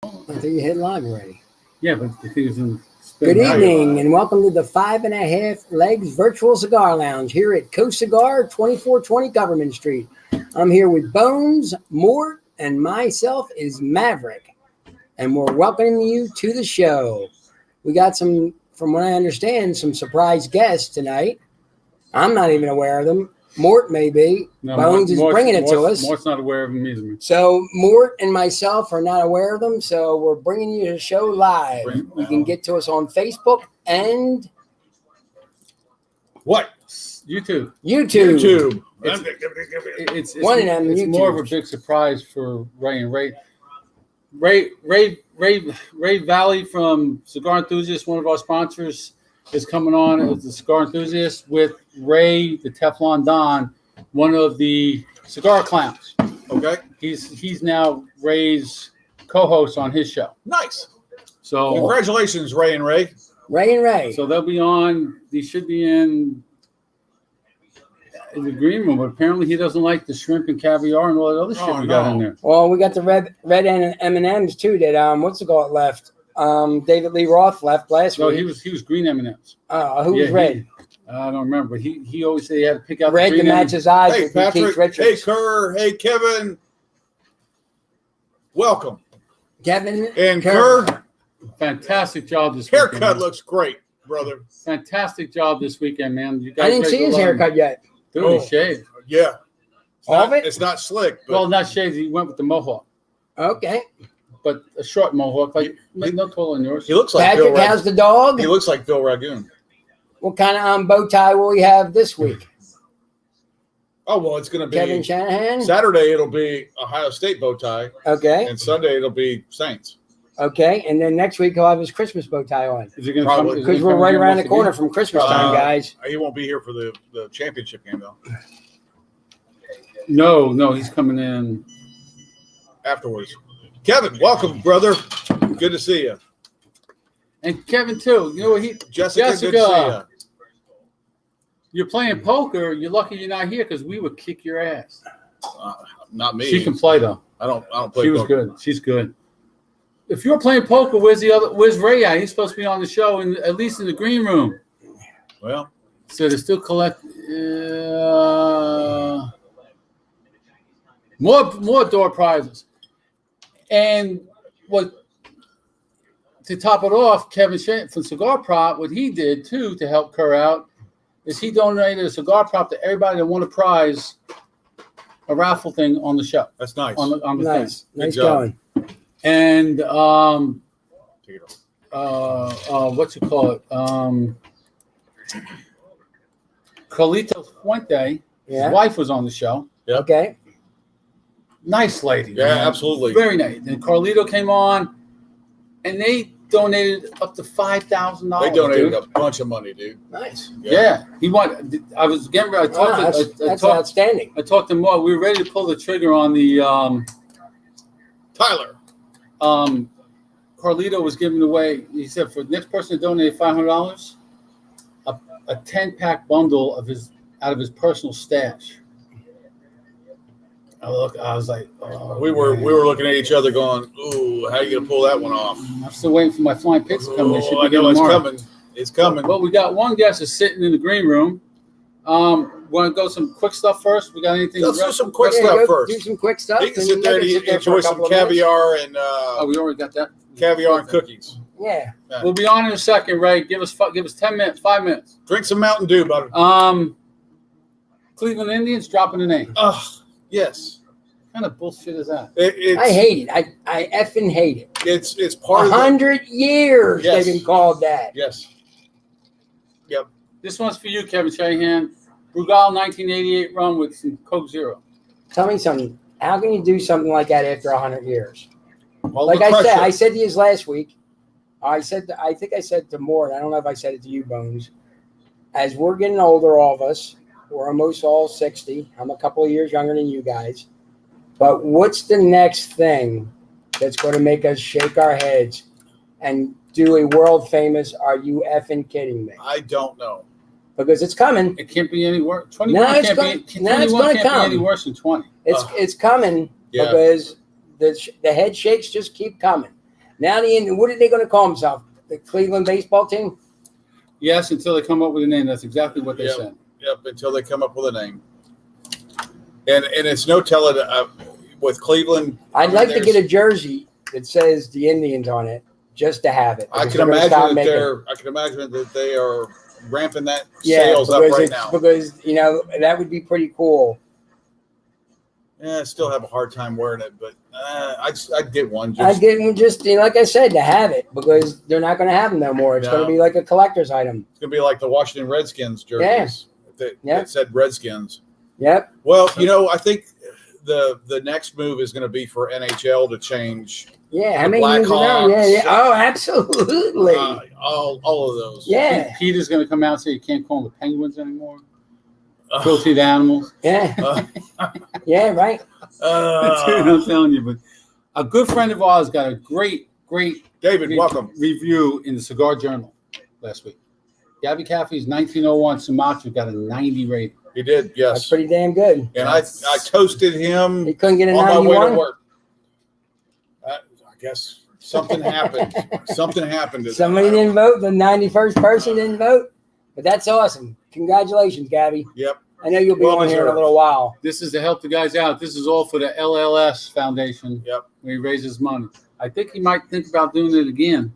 I think you hit live already. Yeah, but the thing is in Good evening and welcome to the 5.5 Legs Virtual Cigar Lounge here at Coast Cigar, 2420 Government Street. I'm here with Bones, Mort, and myself is Maverick. And we're welcoming you to the show. We got some, from what I understand, some surprise guests tonight. I'm not even aware of them. Mort may be. No, Bones is bringing it to us. Mort's not aware of him either. So Mort and myself are not aware of them. So we're bringing you the show live. You can get to us on Facebook and what? YouTube. It's one of them. It's more of a big surprise for Ray and Ray. Ray Valley from Cigar Enthusiast, one of our sponsors, is coming on as the Cigar Enthusiast with Ray, the Teflon Don, one of the cigar clowns. Okay. He's now Ray's co-host on his show. Nice. So congratulations, Ray and Ray. Ray and Ray. So they'll be on. They should be in the green room, but apparently he doesn't like the shrimp and caviar and all that other shit we got in there. Well, we got the red M&Ms too. That what's it called left? David Lee Roth left last week. No, he was green M&Ms. Who was red? I don't remember. He always said he had to pick out red the to match his eyes. Hey, with Patrick. Keith Richards. Hey, Kerr. Hey, Kevin. Welcome. Kevin and Kerr. Fantastic job this haircut weekend. Looks great, brother. Fantastic job this weekend, man. You guys I didn't see his haircut yet. Dude, he shaved. Yeah. All of it? It's not slick. But well, not shaved. He went with the mohawk. Okay. But a short mohawk, like no taller than yours. He looks like Patrick. How's the dog? He looks like Bill Ragoon. What kind of bow tie will we have this week? Oh, well, it's going to be Kevin Shanahan. Saturday, it'll be Ohio State bow tie. Okay. And Sunday, it'll be Saints. Okay. And then next week, he'll have his Christmas bow tie on. Is he going to come? Because we're right around the corner from Christmas time, guys. He won't be here for the championship game, though. No, he's coming in afterwards. Kevin, welcome, brother. Good to see you. And Kevin too. You know Jessica, good to see you. You're playing poker. You're lucky you're not here because we would kick your ass. Not me. She can play though. I don't play. She was poker. good. She's good. If you're playing poker, where's Ray at? He's supposed to be on the show, and at least in the green room. Well, so they still collect more door prizes. And what to top it off, Kevin from Cigar Prop, what he did too to help Kerr out is he donated a cigar prop to everybody that won a prize, a raffle thing on the show. That's nice. On the nice, thing. Nice going. And what's it called? Carlito Fuente, his wife was on the show. Yep. Okay. Nice lady. Yeah, man. absolutely. Very nice. And Carlito came on, and they donated up to $5,000. They donated a bunch of money, dude. Nice. Yeah. He wanted. I was getting ready. That's outstanding. I talked to him more. We were ready to pull the trigger on the Tyler. Carlito was giving away. He said for the next person to donate $500, a 10-pack bundle out of his personal stash. I was like, oh, we were looking at each other going, ooh, how are you gonna pull that one off? I'm still waiting for my flying pics to come. They should be I know it's tomorrow. coming. It's coming. Well, we got one guest is sitting in the green room. Want to go some quick stuff first? We got anything? Let's do some quick stuff first. Do some quick stuff. You can sit there and enjoy some caviar and we already got that. Caviar and cookies. Yeah. We'll be on in a second, Ray. Give us 10 minutes, 5 minutes. Drink some Mountain Dew, brother. Cleveland Indians dropping a name. Yes. What kind of bullshit is that? I hate it. I effing hate it. It's part of 100 years they've been called that. Yes. Yep. This one's for you, Kevin Shanahan. Brugal 1988 run with some Coke Zero. Tell me something. How can you do something like that after 100 years? Well, like I said to you last week. I think I said to Mort. I don't know if I said it to you, Bones. As we're getting older, all of us, we're almost all 60. I'm a couple of years younger than you guys. But what's the next thing that's going to make us shake our heads and do a world famous, are you effing kidding me? I don't know. Because it's coming. It can't be any worse. 21 No, it's can't going be any worse than 20. It's coming because the head shakes just keep coming. Now what are they going to call themselves? The Cleveland baseball team? Yes, until they come up with a name. That's exactly what they said. Yep, until they come up with a name. And it's no telling with Cleveland. I'd like to get a jersey that says the Indians on it, just to have it. I can imagine that they are ramping that sales up right now. Because that would be pretty cool. Yeah, I still have a hard time wearing it, but I'd get one. I'd get one just like I said, to have it, because they're not going to have them no more. It's going to be like a collector's item. It's going to be like the Washington Redskins jerseys that said Redskins. Yep. Well, I think the next move is going to be for NHL to change. Yeah, how many years ago? Yeah. Oh, absolutely. All of those. Yeah. Peter's going to come out and say you can't call them the Penguins anymore. Filthy animals. Yeah. Yeah, right. I'm telling you, but a good friend of ours got a great David, welcome. Review in the Cigar Journal last week. Gabby Caffey's 1901 Sumatra got a 90 rating. He did, yes. That's pretty damn good. And I toasted him. He couldn't get a on 91? my way to work. I guess something happened. Somebody didn't vote. The 91st person didn't vote. But that's awesome. Congratulations, Gabby. Yep. I know you'll be on here in a little while. This is to help the guys out. This is all for the LLS Foundation. Yep. Where he raises money. I think he might think about doing it again.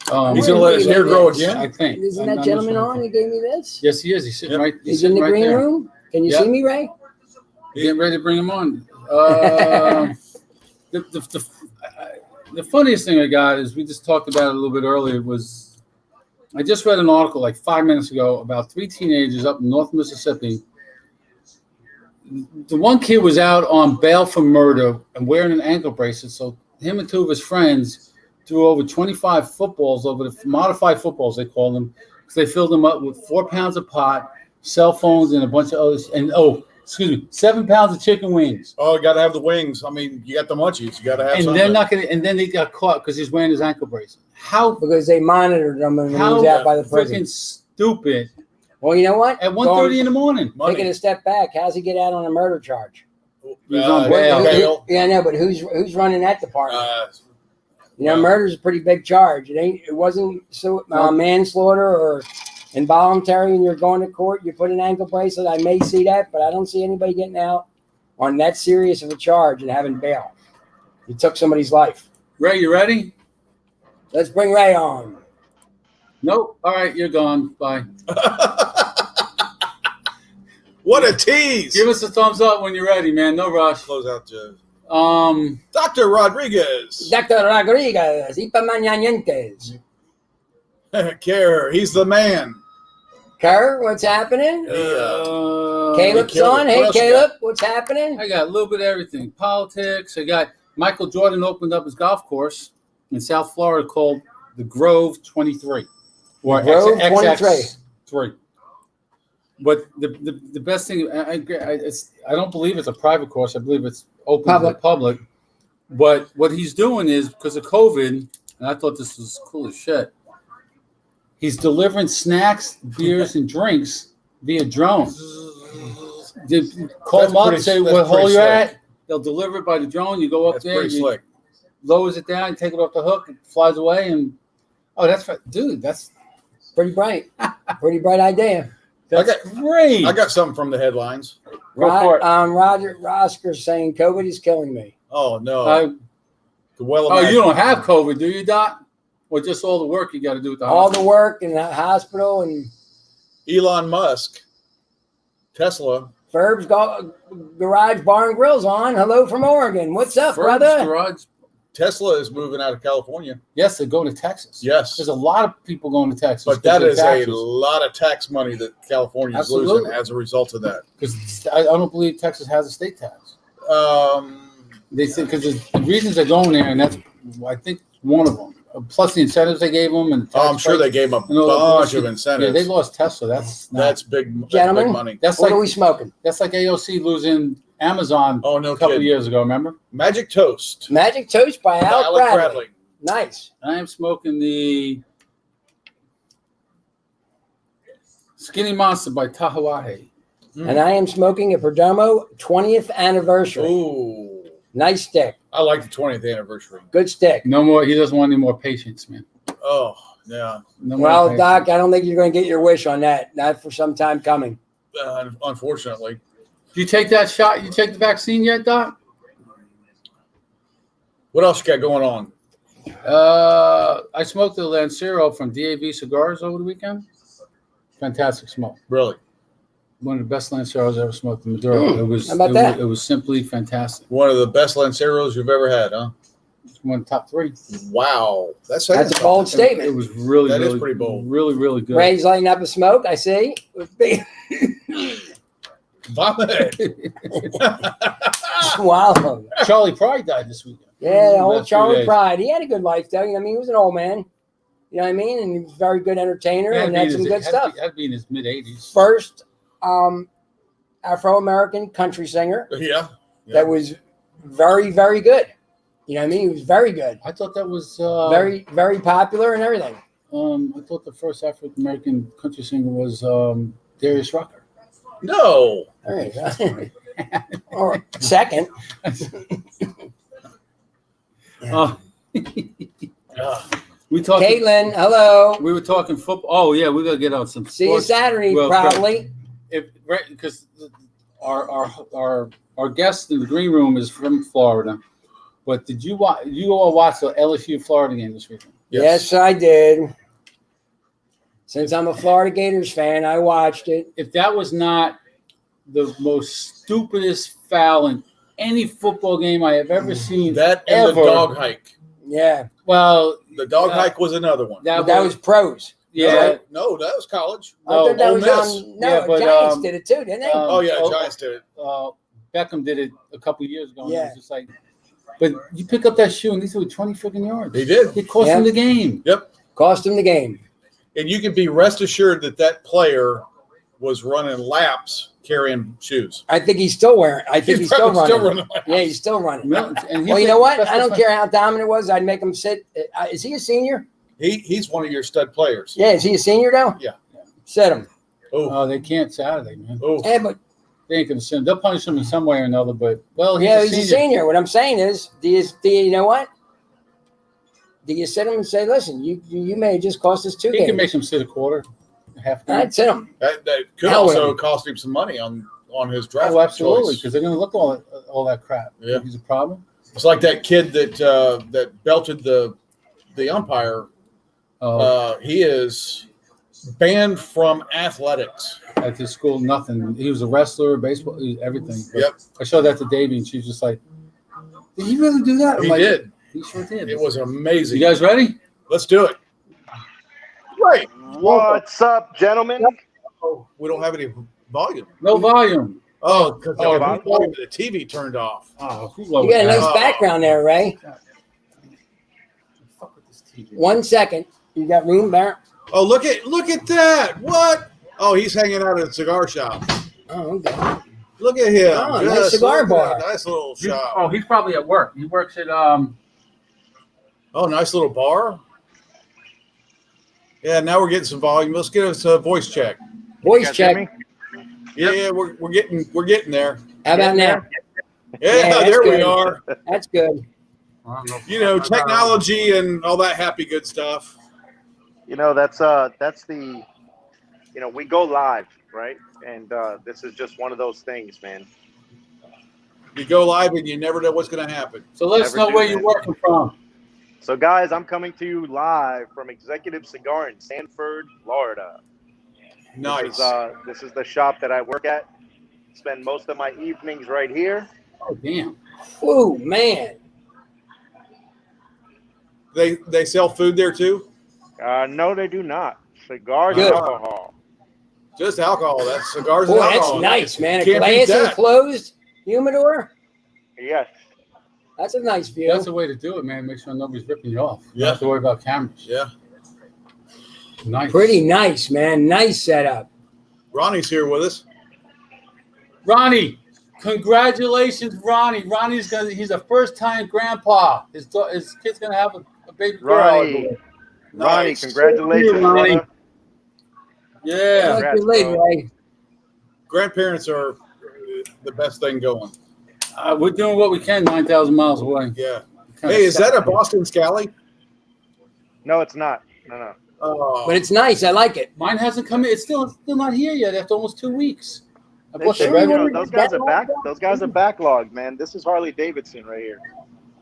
He's going to let his hair grow again? I think. Isn't that gentleman on? He gave me this? Yes, he is. He's sitting right there. He's in the green room? Can you see me, Ray? Getting ready to bring him on. The funniest thing I got is we just talked about it a little bit earlier was I just read an article like 5 minutes ago about 3 teenagers up in North Mississippi. The one kid was out on bail for murder and wearing an ankle bracelet. So him and 2 of his friends threw over 25 footballs, over the modified footballs, they call them, because they filled them up with 4 pounds of pot, cell phones, and a bunch of others. And 7 pounds of chicken wings. Oh, you got to have the wings. I mean, you got the munchies. You got to have and something. they're not going to. And then they got caught because he's wearing his ankle bracelet. How? Because they monitored him and he was out by the prison. Freaking stupid. Well, you know what? At 1:30 in the morning. Taking a step back, how's he get out on a murder charge? He's on bail. Yeah, I know, but who's running that department? Murder's a pretty big charge. It wasn't manslaughter or involuntary, and you're going to court. You put an ankle bracelet. I may see that, but I don't see anybody getting out on that serious of a charge and having bail. You took somebody's life. Ray, you ready? Let's bring Ray on. Nope. All right, you're gone. Bye. What a tease! Give us a thumbs up when you're ready, man. No rush. Close out, Joe. Dr. Dr. Rodriguez. Kerr, he's the man. Kerr, what's happening? Caleb's on. Hey, Caleb, what's happening? I got a little bit of everything. Politics. I got Michael Jordan opened up his golf course in South Florida called the Grove 23. Or Grove 23. But the best thing, I don't believe it's a private course. I believe it's open to the public. But what he's doing is, because of COVID, and I thought this was cool as shit, he's delivering snacks, beers, and drinks via drone. Call them up, say what hole you're at. They'll deliver it by the drone. You go up there, you lowers it down, take it off the hook, it flies away, and that's pretty bright. Pretty bright idea. That's great. I got something from the headlines. Roger Rosker saying COVID is killing me. Oh no. You don't have COVID, do you, Doc? Or just all the work you got to do at the hospital? All the work in the hospital and Elon Musk, Tesla. Ferb's Garage Bar and Grill's on. Hello from Oregon. What's up, brother? Garage. Tesla is moving out of California. Yes, they're going to Texas. Yes. There's a lot of people going to Texas. But that is a lot of tax money that California is losing as a result of that. Because I don't believe Texas has a state tax. They said because the reasons they're going there, and that's I think one of them. Plus the incentives they gave them, and I'm sure they gave them a bunch of incentives. Yeah, they lost Tesla. That's big. Gentlemen, big money. What are we smoking? That's like AOC losing Amazon. Oh no, a couple of years ago. Remember? Magic Toast. Magic Toast by Alec Bradley. Nice. I am smoking the Skinny Monster by Tahawahe. And I am smoking a Perdomo 20th anniversary. Ooh. Nice stick. I like the 20th anniversary. Good stick. No more. He doesn't want any more patience, man. Oh, yeah. No more Well, patience. Doc, I don't think you're going to get your wish on that. Not for some time coming. Unfortunately. Did you take that shot? You take the vaccine yet, Doc? What else you got going on? I smoked the Lancero from DAV Cigars over the weekend. Fantastic smoke. Really? One of the best Lanceros I ever smoked in Maduro. How about that? It was simply fantastic. One of the best Lanceros you've ever had, huh? One of the top 3. Wow. That's a bold It statement. was really, That is really, pretty bold. really, really good. Ray's lighting up a smoke, I see. Vomit. Wow. Charlie Pride died this weekend. Yeah, the whole Last 2 Charlie days. Pride. He had a good life, though. I mean, he was an old man. You know what I mean? And he was a very good entertainer and had some good stuff. Had to be in his mid-80s. First Afro-American country singer Yeah. that was very, very good. You know what I mean? He was very good. I thought that was Very, very popular and everything. I thought the first African American country singer was Darius Rucker. No. There you go. Or second. We talked. Caitlin, hello. We were talking football. Oh yeah, we gotta get on some. See you sports Saturday, real quick. probably. Because our guest in the green room is from Florida. But did you watch? You all watch the LSU Florida game this weekend? Yes, I did. Since I'm a Florida Gators fan, I watched it. If that was not the most stupidest foul in any football game I have ever seen, That and ever. the dog hike. Yeah, Well, The dog hike was another one. that was pros. yeah. No, that was college. I thought that Ole was Miss. on. No, Yeah, but, Giants did it too, didn't they? Oh, yeah, Giants did it. Beckham did it a couple years ago. And Yeah. it was just like, but you pick up that shoe and he threw 20 freaking yards. He did. It cost him the game. Yep. Cost him the game. And you can be rest assured that player was running laps carrying shoes. I think he's still wearing. I think he's still probably running. laps. Yeah, he's still running. And Well, you know what? that's I don't the- care how dominant it was. I'd make him sit. Is he a senior? He's one of your stud players. Yeah, is he a senior though? Yeah. Sit him. Oh, Oh, they can't Saturday, man. oh. Yeah, but They ain't gonna send. They'll punish him in some way or another. But he's yeah, a he's senior. a senior. What I'm saying is, do you know what? Do you sit him and say, listen, you may have just cost us 2 He games? can make him sit a quarter, a half game. I'd sit him. That could Hell with also him. cost him some money on his draft. Oh, absolutely, choice. because they're gonna look all that crap. Yeah. Think he's a problem. It's like that kid that belted the umpire. He is banned from athletics. At his school, nothing. He was a wrestler, baseball, everything. But Yep. I showed that to Davey, and she's just like, "Did he really do that?" I'm He like, did. He sure did. It was amazing. You guys ready? Let's do it. Right. What's up, gentlemen? We don't have any volume. No volume. Oh, because No volume? the TV turned off. Oh, who You got a nice Oh. background there, Ray. Fuck with this TV. 1 second. You got room there? Oh, look at that. What? Oh, he's hanging out at a cigar shop. Oh, okay. Look at him. Oh, nice Just cigar look at that bar. Nice little He's- shop. Oh, he's probably at work. He works at Oh, nice little bar. Yeah, now we're getting some volume. Let's get us a voice check. Voice You guys hear check. me? Yeah, we're getting there. How about now? Yeah, that's there we good. are. That's good. You know, technology and all that happy good stuff. You know, that's the, we go live, right? And this is just one of those things, man. You go live and you never know what's going to happen. So let us Never know do, where man. you're working from. So, guys, I'm coming to you live from Executive Cigar in Sanford, Florida. Nice. This is the shop that I work at. Spend most of my evenings right here. Oh, damn. Ooh, man. They sell food there too? No, they do not. Cigars Good. and alcohol. Just alcohol. That's cigars Boy, and that's alcohol. nice, man. A Can't beat glass that. enclosed humidor. Yes. That's a nice view. That's the way to do it, man. Make sure nobody's ripping you off. You Yeah. don't have to worry about cameras. Yeah. Nice. Pretty nice, man. Nice setup. Ronnie's here with us. Ronnie, congratulations, Ronnie. He's a first-time grandpa. His kid's gonna have a baby girl. Ronnie, Nice. congratulations, Ronnie. brother. Yeah. Congrats, Good lady, bro. Ray. Grandparents are the best thing going. We're doing what we can 9,000 miles away. Yeah. Kinda Hey, is that a sad. Boston Scally? No, it's not. No. Oh, But it's nice. I like it. Mine hasn't come in. It's still not here yet after almost 2 weeks. I They bought the should, red you know, one. those guys are back. Those guys are backlogged, man. This is Harley Davidson right here.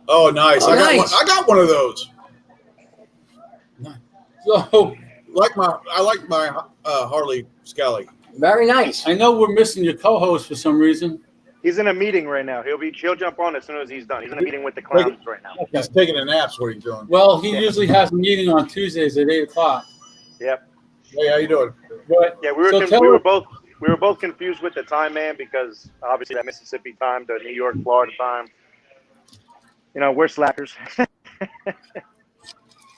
oh, nice. Oh, I got nice. one. I got one of those. So I like my Harley Scally. Very nice. I know we're missing your co-host for some reason. He's in a meeting right now. He'll jump on as soon as he's done. He's in a meeting with the clowns right now. He's taking a nap. What he's doing. Well, he usually has a meeting on Tuesdays at 8 o'clock. Yep. Hey, how you doing? But Yeah, we were both confused with the time, man, because obviously that Mississippi time, the New York, Florida time. You know, we're slackers.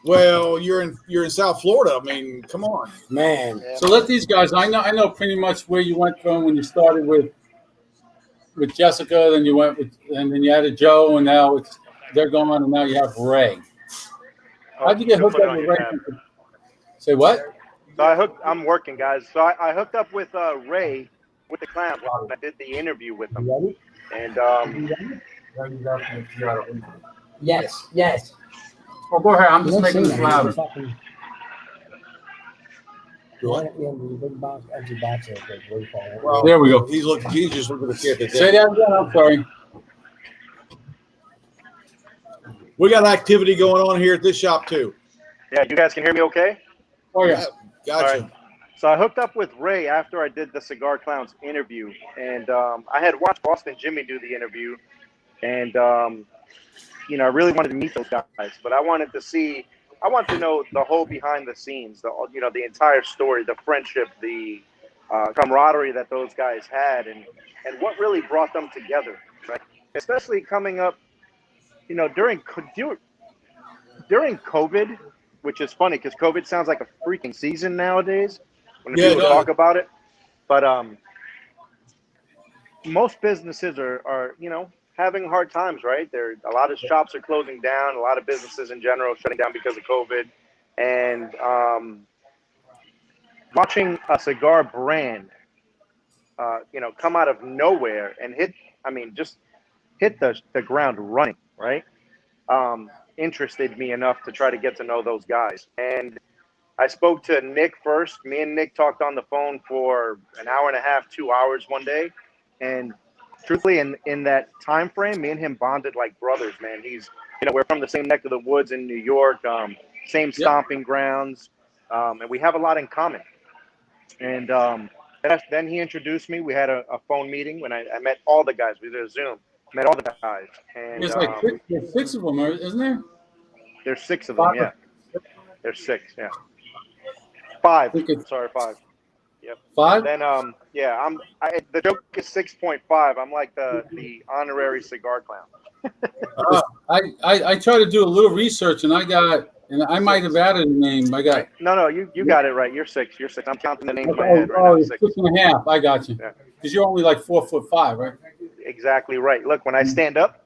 Well, you're in South Florida. I mean, come on. Man. Yeah. So let these guys. I know pretty much where you went from when you started with Jessica, then you went with, and then you added Joe, and now they're gone, and now you have Ray. How'd you get hooked up with Ray? Say what? So I'm working, guys. So I hooked up with Ray with the clowns. I did the interview with him, and Yes. Oh, go ahead. I'm just Let's making see this that. louder. Well, There we go. He's just looking to see if it's Say that again. I'm sorry. We got activity going on here at this shop too. yeah, you guys can hear me okay? Oh yeah. Gotcha. All right. So I hooked up with Ray after I did the Cigar Clowns interview, and I had watched Boston Jimmy do the interview, and I really wanted to meet those guys, but I wanted to know the whole behind the scenes, the entire story, the friendship, the camaraderie that those guys had, and what really brought them together, right? Especially coming up, during COVID, which is funny because COVID sounds like a freaking season nowadays when people talk about it. But most businesses are having hard times, right? A lot of shops are closing down. A lot of businesses in general shutting down because of COVID. And watching a cigar brand, come out of nowhere and hit the ground running, right? Interested me enough to try to get to know those guys. And I spoke to Nick first. Me and Nick talked on the phone for an hour and a half, 2 hours one day. And truthfully, in that time frame, me and him bonded like brothers, man. We're from the same neck of the woods in New York, same stomping grounds, and we have a lot in common. And then he introduced me. We had a phone meeting when I met all the guys. We did a Zoom. Met all the guys. And There's like six of them, isn't there? there's 6 of them, yeah. There's 6, yeah. 5. Sorry, 5. Yep. 5? Then the joke is 6.5. I'm like the honorary cigar clown. I tried to do a little research, and I might have added a name. I got No, you got it right. You're 6. You're 6. I'm counting the names in my head right now. it's 6.5. I got you. Yeah. Because you're only like 4'5", right? Exactly right. Look, when I stand up.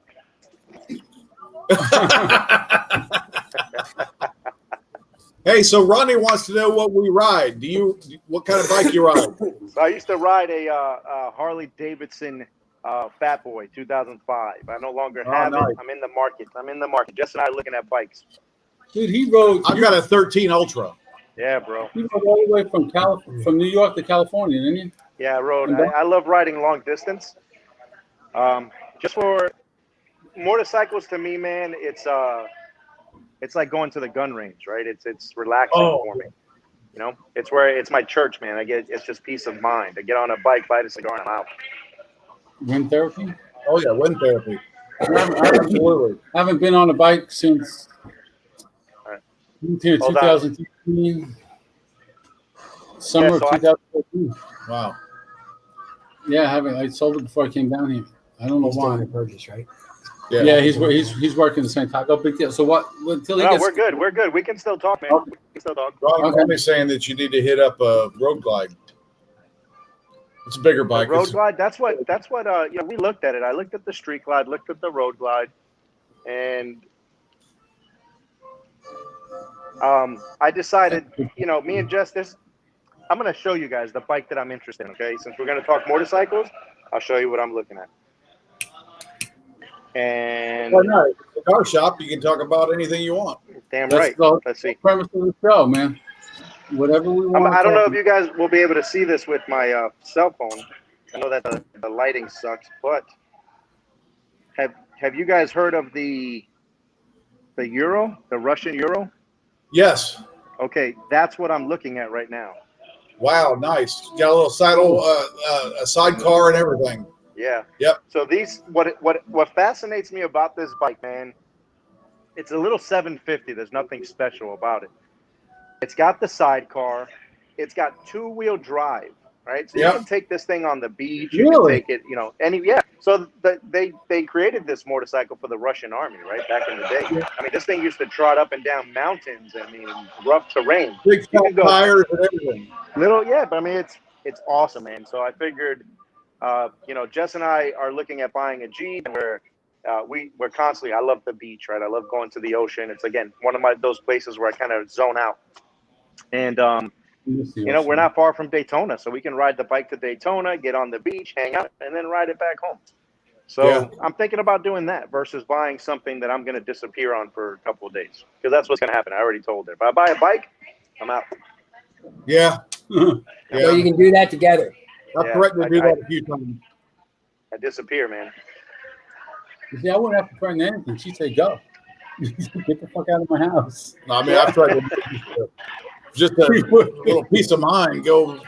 Hey, so Ronnie wants to know what we ride. What kind of bike you ride? So I used to ride a Harley Davidson Fat Boy 2005. I no longer have nice. it. I'm in the market. Jess and I are looking at bikes. Dude, he rode. I've got a 13 Ultra. Yeah, bro. He rode all the way from New York to California, didn't you? Yeah, I rode. I love riding long distance. Just for motorcycles, to me, man, it's like going to the gun range, right? It's relaxing for me. It's my church, man. It's just peace of mind. I get on a bike, light a cigar, and I'm out. Wind therapy? Oh yeah, wind therapy. I haven't been on a bike since here, 2015, summer of 2014. Wow. Yeah, I haven't. I sold it before I came down here. I don't know why. Purchase, right? Yeah, he's working the same time. No big deal. So what? Until he gets. We're good. We're good. We can still talk, man. Okay. We can still talk. Ronnie's saying that you need to hit up a Road Glide. It's a bigger bike. Road Glide. That's what. We looked at it. I looked at the Street Glide. Looked at the Road Glide, and I decided. Me and Jess. I'm going to show you guys the bike that I'm interested in. Okay, since we're going to talk motorcycles, I'll show you what I'm looking at. And Why not? It's a cigar shop. You can talk about anything you want. damn That's right. the Let's see. premise of the show, man. Whatever we want. I don't know if you guys will be able to see this with my cell phone. I know that the lighting sucks, but have you guys heard of the euro, the Russian euro? Yes. Okay, that's what I'm looking at right now. Wow, nice. Got a little a sidecar and everything. Yeah. Yep. So what fascinates me about this bike, man, it's a little 750. There's nothing special about it. It's got the sidecar. It's got two-wheel drive, right? So you Yep. can take this thing on the beach. You can take it, yeah. So they created this motorcycle for the Russian army, right, back in the day. I mean, this thing used to trot up and down mountains. I mean, rough terrain. Big You can go tires and everything. little, yeah, but I mean, it's awesome, man. So I figured, Jess and I are looking at buying a Jeep, and we're constantly. I love the beach, right? I love going to the ocean. It's again one of those places where I kind of zone out. And we're not far from Daytona, so we can ride the bike to Daytona, get on the beach, hang out, and then ride it back home. So Yeah. I'm thinking about doing that versus buying something that I'm going to disappear on for a couple of days, because that's what's going to happen. I already told her. If I buy a bike, I'm out. Yeah. So you can do that together. I've threatened to do that a few times. I disappear, man. You see, I wouldn't have to threaten anything. She'd say, "Go, get the fuck out of my house." No, I mean, I've tried to just a little peace of mind. Go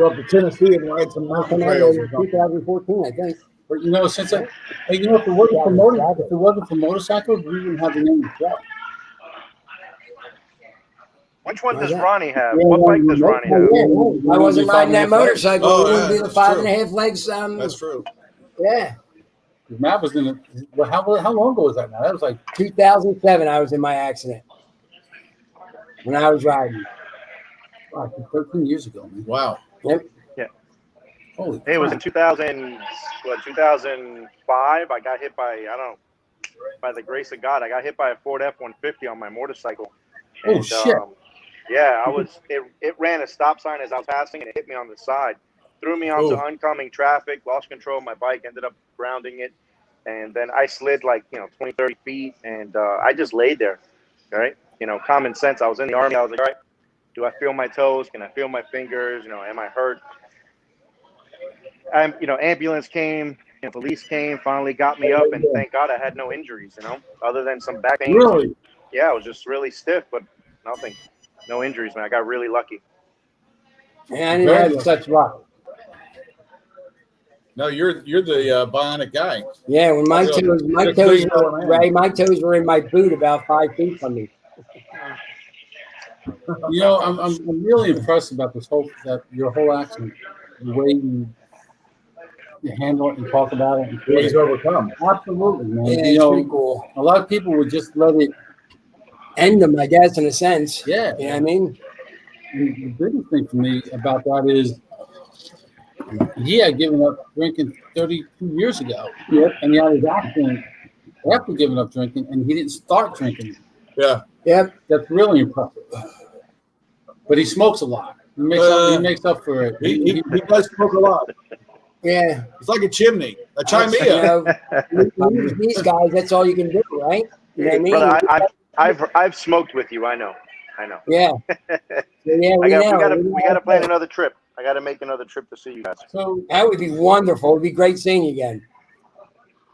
up to Tennessee and ride some mountain trails or something. 2014, I think. But since if it wasn't for motorcycles, we wouldn't have the name of the show. Which one Why does that? Ronnie have? What bike does Ronnie have? I wasn't riding that motorcycle. Oh, it wouldn't yeah, be the that's 5.5 legs. That's true. Yeah. Matt was in it. Well, how long ago was that now? That was like 2007, I was in my accident when I was riding. 13 years ago, man. Wow. Yep. Holy It was in crap. 2005. I got hit by the grace of God, I got hit by a Ford F-150 on my motorcycle. Oh, And, shit. Yeah, it ran a stop sign as I was passing, and it hit me on the side. Threw me onto oncoming traffic, lost control of my bike, ended up grounding it. And then I slid 20, 30 feet, and I just laid there, right? Common sense. I was in the Army. I was like, all right, do I feel my toes? Can I feel my fingers? Am I hurt? Ambulance came, police came, finally got me up, and thank God I had no injuries, other than some back pain. Really? Yeah, I was just really stiff, but nothing. No injuries, man. I got really lucky. Yeah, I didn't have such luck. No, you're the bionic guy. Yeah, when my toes were in my boot about 5 feet from me. I'm really impressed about your whole accident, the way you handle it and talk about it. And He's overcome. Absolutely, man. Yeah, it's pretty cool. A lot of people would just let it end them, I guess, in a sense. Yeah. You know what I mean? And the biggest thing for me about that is he had given up drinking 32 years ago. Yep. And he had his accident after giving up drinking, and he didn't start drinking. Yeah. Yep. That's really impressive. But he smokes a lot. He makes up for it. He does smoke a lot. Yeah. It's like a chimney, a chimnea. These guys, that's all you can do, right? You know what I mean? Brother, I've smoked with you. I know. Yeah. Yeah, we gotta plan another trip. I gotta make another trip to see you guys. So that would be wonderful. It'd be great seeing you again.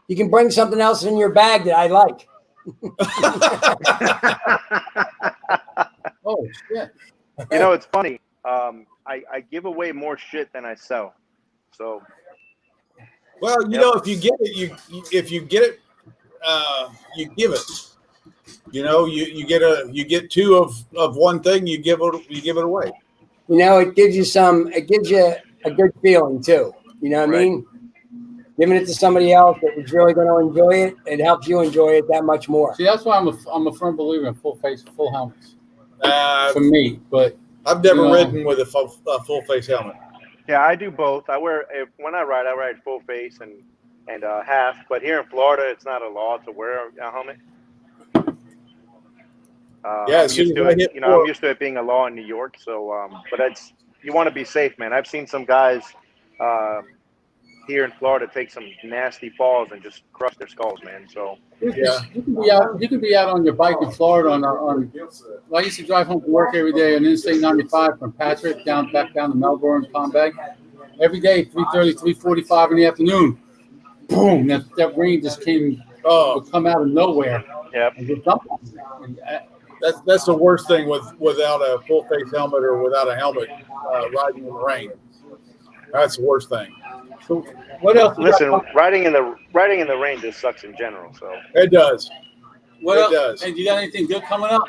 You can bring something else in your bag that I like. Oh shit! It's funny. I give away more shit than I sell. So. Well, if you get it, you give it. You get two of one thing, you give it away. It gives you a good feeling too. You know what I mean? Giving it to somebody else that was really going to enjoy it, it helps you enjoy it that much more. See, that's why I'm a firm believer in full helmets. For me, but I've never ridden with a full face helmet. Yeah, I do both. When I ride full face and half. But here in Florida, it's not a law to wear a helmet. I'm used to it. I'm used to it being a law in New York. So, but you want to be safe, man. I've seen some guys here in Florida take some nasty falls and just crush their skulls, man. So Yeah. You could be out on your bike in Florida on. I used to drive home from work every day on Interstate 95 from Patrick back down to Melbourne, Palm Bay. Every day, 3:30, 3:45 in the afternoon. Boom! That rain just would come out of nowhere. Yep. And just dump it. That's the worst thing without a full face helmet or without a helmet riding in the rain. That's the worst thing. So what else? Listen, riding in the rain just sucks in general. So It does. What It else? does. And you got anything good coming up?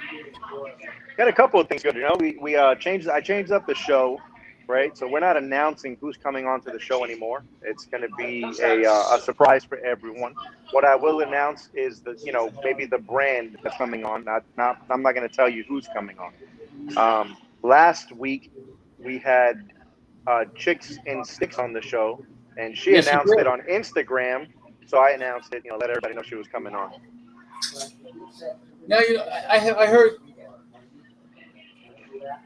got a couple of things good. You know, I changed up the show, right? So we're not announcing who's coming onto the show anymore. It's going to be a surprise for everyone. What I will announce is maybe the brand that's coming on. I'm not going to tell you who's coming on. Last week we had Chicks and Sticks on the show, and she announced it on Instagram. So I announced it. Let everybody know she was coming on. Now I heard.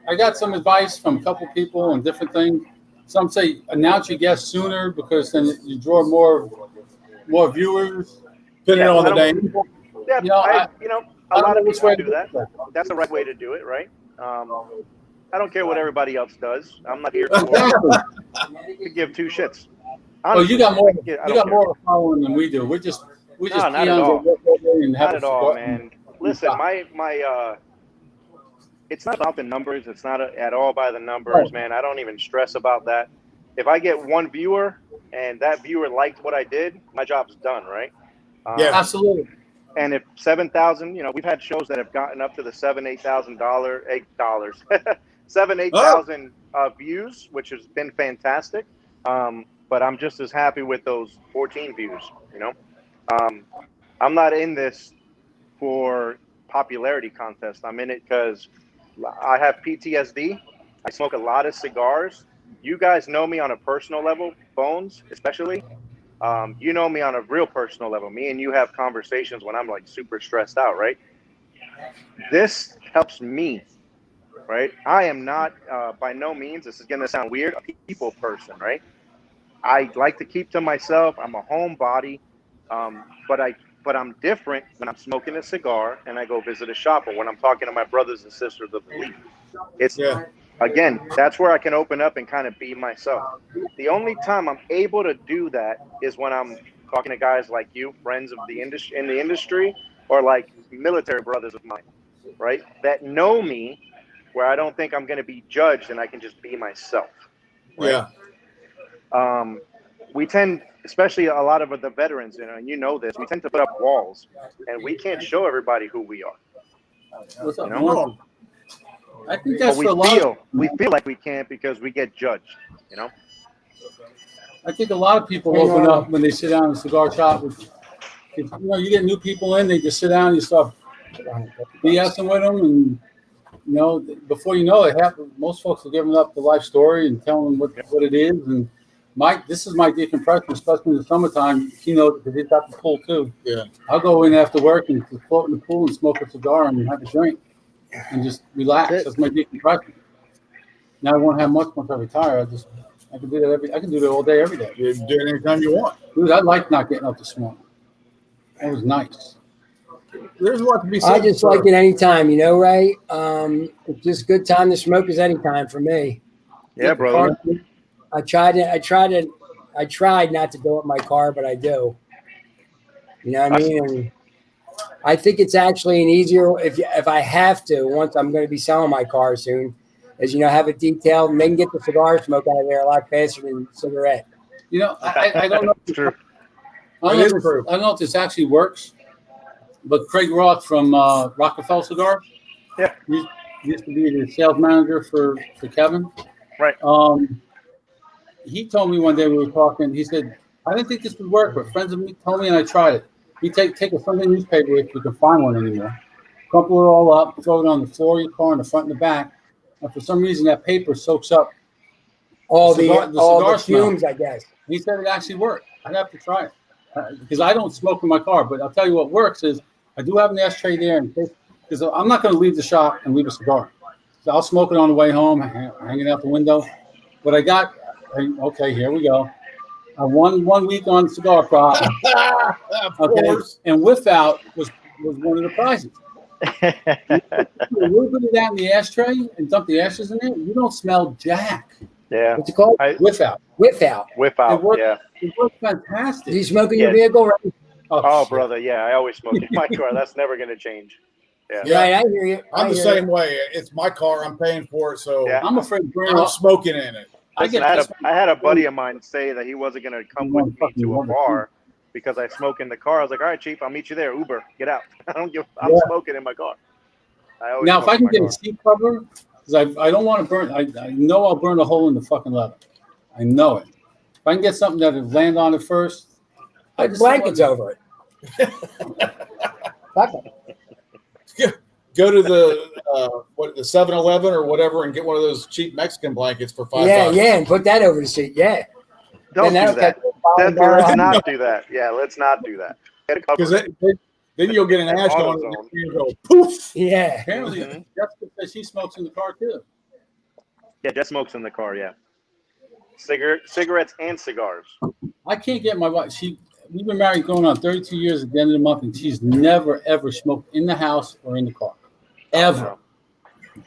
I got some advice from a couple people on different things. Some say announce your guests sooner because then you draw more viewers. Depending on the day. Yeah, a lot of people do that. That's the right way to do it, right? I don't care what everybody else does. I'm not here to give two shits. Honestly, you got more. You got more of a following than we do. We just not at all. Not at all, man. Listen, my it's not about the numbers. It's not at all by the numbers, man. I don't even stress about that. If I get one viewer and that viewer liked what I did, my job's done, right? Yeah, absolutely. And if 7,000, we've had shows that have gotten up to the $8,000 views, which has been fantastic. But I'm just as happy with those 14 views. I'm not in this for popularity contest. I'm in it because I have PTSD. I smoke a lot of cigars. You guys know me on a personal level, Bones especially. You know me on a real personal level. Me and you have conversations when I'm like super stressed out, right? This helps me, right? I am not, by no means, this is going to sound weird, a people person, right? I like to keep to myself. I'm a homebody, but I'm different when I'm smoking a cigar and I go visit a shop or when I'm talking to my brothers and sisters of the league. It's again, that's where I can open up and kind of be myself. The only time I'm able to do that is when I'm talking to guys like you, friends of the industry in the industry, or like military brothers of mine, right? That know me, where I don't think I'm going to be judged and I can just be myself. Right? Yeah. We tend, especially a lot of the veterans, and you know this, we tend to put up walls, and we can't show everybody who we are. What's up, I think that's we feel like we can't because we get judged. I think a lot of people open up when they sit down in a cigar shop. You get new people in, they just sit down, and you start BSing with them, and before you know it, most folks are giving up the life story and telling them what it is. And this is my decompression, especially in the summertime. He knows because he's got the pool too. Yeah, I'll go in after work and float in the pool and smoke a cigar and have a drink and just relax. That's my decompression. Now I won't have much once I retire. I can do that I can do that all day, every day. You can do it anytime you want. Dude, I like not getting up this morning. That was nice. There's a lot to be said. I just like it anytime, right? It's just good time to smoke is anytime for me. Yeah, brother. I tried not to go up my car, but I do. You know what I mean? And I think it's actually an easier if I have to. Once I'm going to be selling my car soon, is have it detailed and they can get the cigar smoke out of there a lot faster than cigarette. I don't know. It's true. I don't know if this actually works, but Craig Roth from Rockefeller Cigar, he used to be the sales manager for Kevin. Right. He told me one day we were talking. He said, "I didn't think this would work, but friends of me told me, and I tried it. You take a Sunday newspaper if you can find one anymore, crumple it all up, throw it on the floor of your car in the front and the back, and for some reason that paper soaks up all the fumes, I guess." He said it actually worked. I'd have to try it because I don't smoke in my car, but I'll tell you what works is I do have an ashtray there, because I'm not going to leave the shop and leave a cigar. So I'll smoke it on the way home, hanging out the window. But I got. Okay, here we go. I won 1 week on Cigar Prop. Of course. And Whiff Out was one of the prizes. You put a little bit of that in the ashtray and dump the ashes in there. You don't smell jack. Yeah. What's it called? Whiff Out. Whiff out. Whip out. It worked Do fantastic. you smoke in your Yeah. vehicle? Right? Oh, shit. brother. Yeah. I always smoke in my car. That's never going to change. Yeah. Right, I hear you. I'm the hear same way. It's my car. I'm paying for it, so Yeah. I'm afraid to burn I'm up. smoking in it. Listen, I had a buddy of mine say that he wasn't going to come with me to a bar because I smoke in the car. I was like, all right, Chief, I'll meet you there. Uber, get out. I'm smoking in my car. Now, if I can get a seat cover, because I don't want to burn, I know I'll burn a hole in the fucking leather. I know it. If I can get something that will land on it first, I Put just blankets over it. Fuck it. Go to the 7-Eleven or whatever and get one of those cheap Mexican blankets for $5. Yeah, and put that over the seat. Yeah. Don't Then do that. Let's not do that. Yeah, let's not do that. Get a cover. Because then you'll get an ash on it AutoZone. and you go poof. Yeah. Apparently, Mhm. Jessica says she smokes in the car too. Yeah, Jess smokes in the car. Yeah, cigarettes and cigars. I can't get my wife. We've been married going on 32 years at the end of the month, and she's never ever smoked in the house or in the car, ever.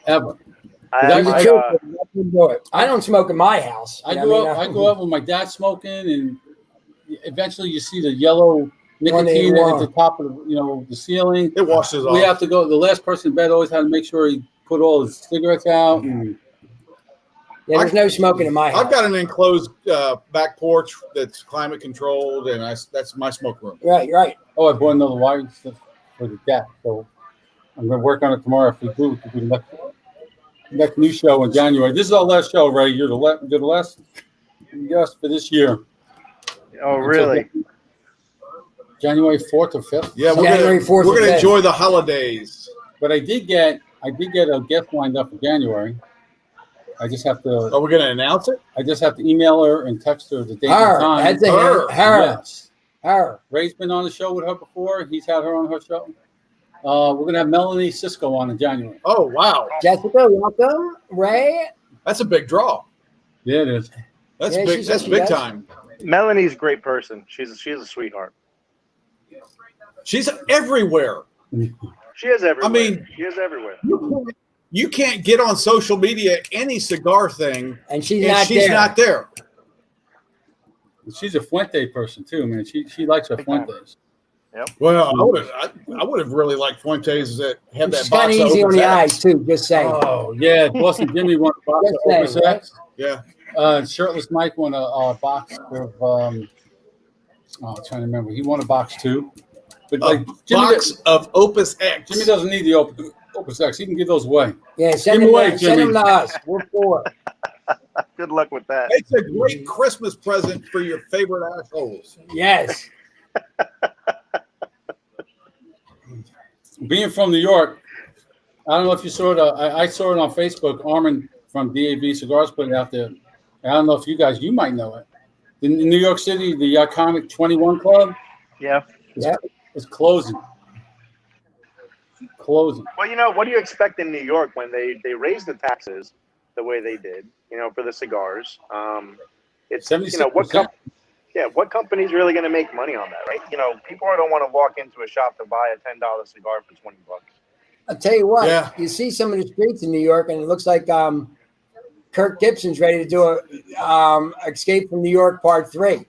There's a truth, but nothing to it. I don't smoke in my house. I grew up with my dad smoking, and eventually you see the yellow nicotine at the top of the ceiling. It washes off. We have to go. The last person in bed always had to make sure he put all his cigarettes out. And Yeah, there's no smoking in my house. I've got an enclosed back porch that's climate controlled, and that's my smoke room. Right. I bought another wire for the deck, so I'm going to work on it tomorrow. If we do the next new show in January. This is our last show, Ray. You're the last guest for this year. Oh, really? January 4th or 5th. Yeah, January 4th. we're gonna enjoy the holidays. But I did get a guest lined up for January. I just have to. Are we gonna announce it? I just have to email her and text her the date Her. and time. That's Her. Her. Yes. Her. Ray's been on the show with her before. He's had her on her show. We're gonna have Melanie Cisco on in January. Oh wow, Jessica, welcome. Ray. that's a big draw. Yeah, it is. That's Yeah, big. she That's said she big does. time. Melanie's a great person. She's a sweetheart. She's everywhere. She is everywhere. I mean- she is everywhere. You can't get on social media any cigar thing, And she's and not she's there. not there. She's a Fuente person too, man. She likes her Fuentes. Well, I would have really liked Fuentes that had that She's kind box of easy of on the Opus eyes X. too. Just saying. Oh yeah, Boston Jimmy won a box Just of Opus saying, X. Yeah, Shirtless Mike won a box of. I'm trying to remember. He won a box too. But a box of Opus X. Jimmy doesn't need the Opus X. He can give those away. Yeah, Give send him them away, send them Jimmy. to us. We're for it. Good luck with that. It's a great Christmas present for your favorite assholes. Yes. Being from New York, I don't know if you saw it. I saw it on Facebook. Armin from DAV Cigars put it out there. I don't know if you might know it. In New York City, the iconic 21 Club Yeah. is closing. Closing. Well, what do you expect in New York when they raise the taxes the way they did? For the cigars. It's 76%. what company's really going to make money on that, right? People don't want to walk into a shop to buy a $10 cigar for $20. I'll tell you what. Yeah. You see some of the streets in New York, and it looks like Kirk Gibson's ready to do a Escape from New York Part 3.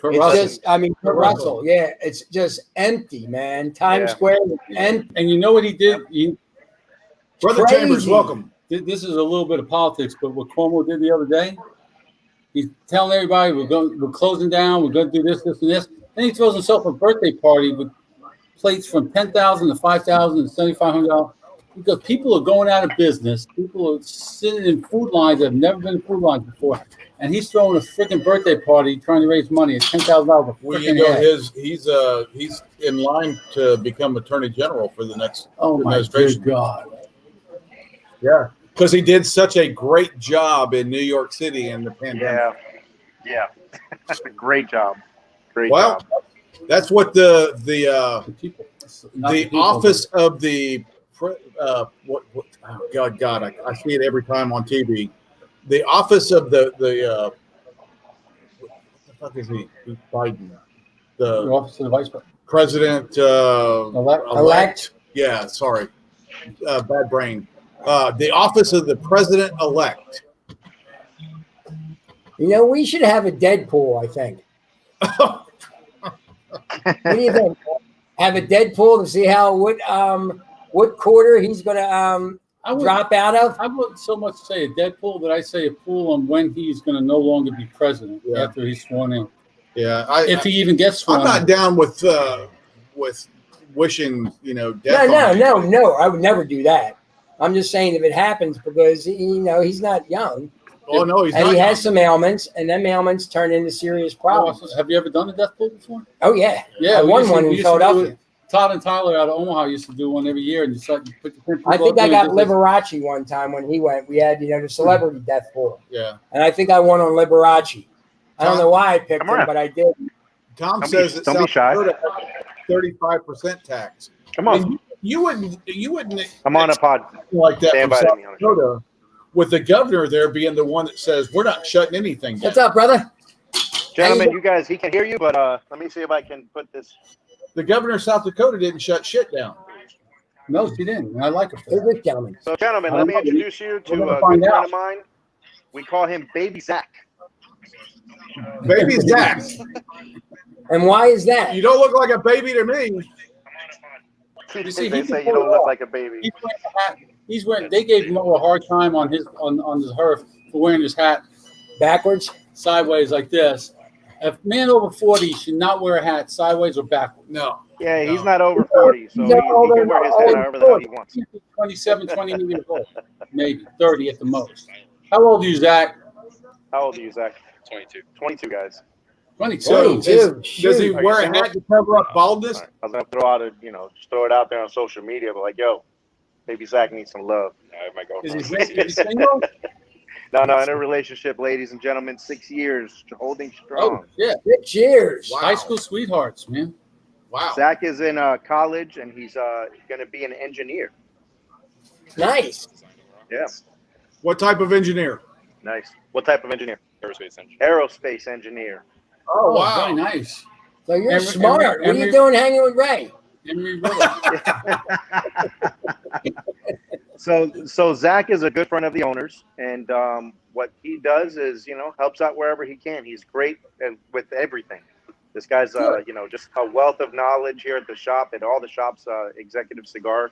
Kurt It's Russell. just, Kurt Russell. Yeah, it's just empty, man. Times Yeah. Square is empty. And you know what he did? Brother Crazy. Chambers, welcome. This is a little bit of politics, but what Cuomo did the other day, he's telling everybody we're closing down, we're going to do this, this, and this. Then he throws himself a birthday party with plates from $10,000 to $5,000 to $7,500 because people are going out of business. People are sitting in food lines that have never been in food lines before, and he's throwing a freaking birthday party trying to raise money at $10,000 a Well, freaking head. he's in line to become Attorney General for the next Oh my administration. good God! Yeah, because he did such a great job in New York City in the pandemic. Yeah. Great job. Great Well, job. that's what the People. office of the oh God, I see it every time on TV. The office of the fuck is he? Who's Biden? The The office of the vice president Elect. Yeah, sorry. Bad brain. The office of the president-elect. You know, we should have a Deadpool, I think. What do you think? Have a Deadpool to see how what quarter he's going to drop out of? I wouldn't so much say a Deadpool, but I say a pool on when he's going to no longer be president after he's sworn in. Yeah, if he even gets sworn I'm not in. down with wishing, death. No. I would never do that. I'm just saying if it happens because he's not young. Oh no, he's and not. He has some ailments, and them ailments turn into serious problems. Have you ever done a death pool before? Oh yeah, yeah. I won one in Philadelphia. Todd and Tyler out of Omaha used to do one every year, and you put the I think I got Liberace one time when he went. We had the celebrity death pool. Yeah, and I think I won on Liberace. I don't know why I picked him, but I did. Tom says that South Dakota has 35% tax. Come on, you wouldn't. I'm on a pod like that from South Dakota, with the governor there being the one that says we're not shutting anything down. What's up, brother? Gentlemen, you guys, he can hear you, but let me see if I can put this. The governor of South Dakota didn't shut shit down. No, she didn't. And I like her. Who's this gentleman? So, gentlemen, let me introduce you to a good friend of mine. We call him Baby Zach. Baby Zach. And why is that? You don't look like a baby to me. You see, they say you don't look like a baby. They gave him a hard time on his HERF for wearing his hat backwards, sideways like this. A man over 40 should not wear a hat sideways or backwards. No. Yeah, he's not over 40, so he can wear his hat however the hell he wants. 27, 28 years old, maybe 30 at the most. How old are you, Zach? How old are you, Zach? 22. 22, guys. 22. Does he wear a hat to cover up baldness? Right. I was gonna throw out just throw it out there on social media, but like, yo, Baby Zach needs some love. Is he single? No, in a relationship, ladies and gentlemen, 6 years, holding strong. Oh, yeah. 6 years. Wow. High school sweethearts, man. Wow. Zach is in college, and he's going to be an engineer. Nice. Yeah. What type of engineer? Nice. What type of engineer? Aerospace engineer. Aerospace engineer. Oh, wow. Very nice. So you're smart. What are you doing hanging with Ray? So Zach is a good friend of the owners, and what he does is, helps out wherever he can. He's great with everything. This guy's, just a wealth of knowledge here at the shop, at all the shops, Executive Cigar.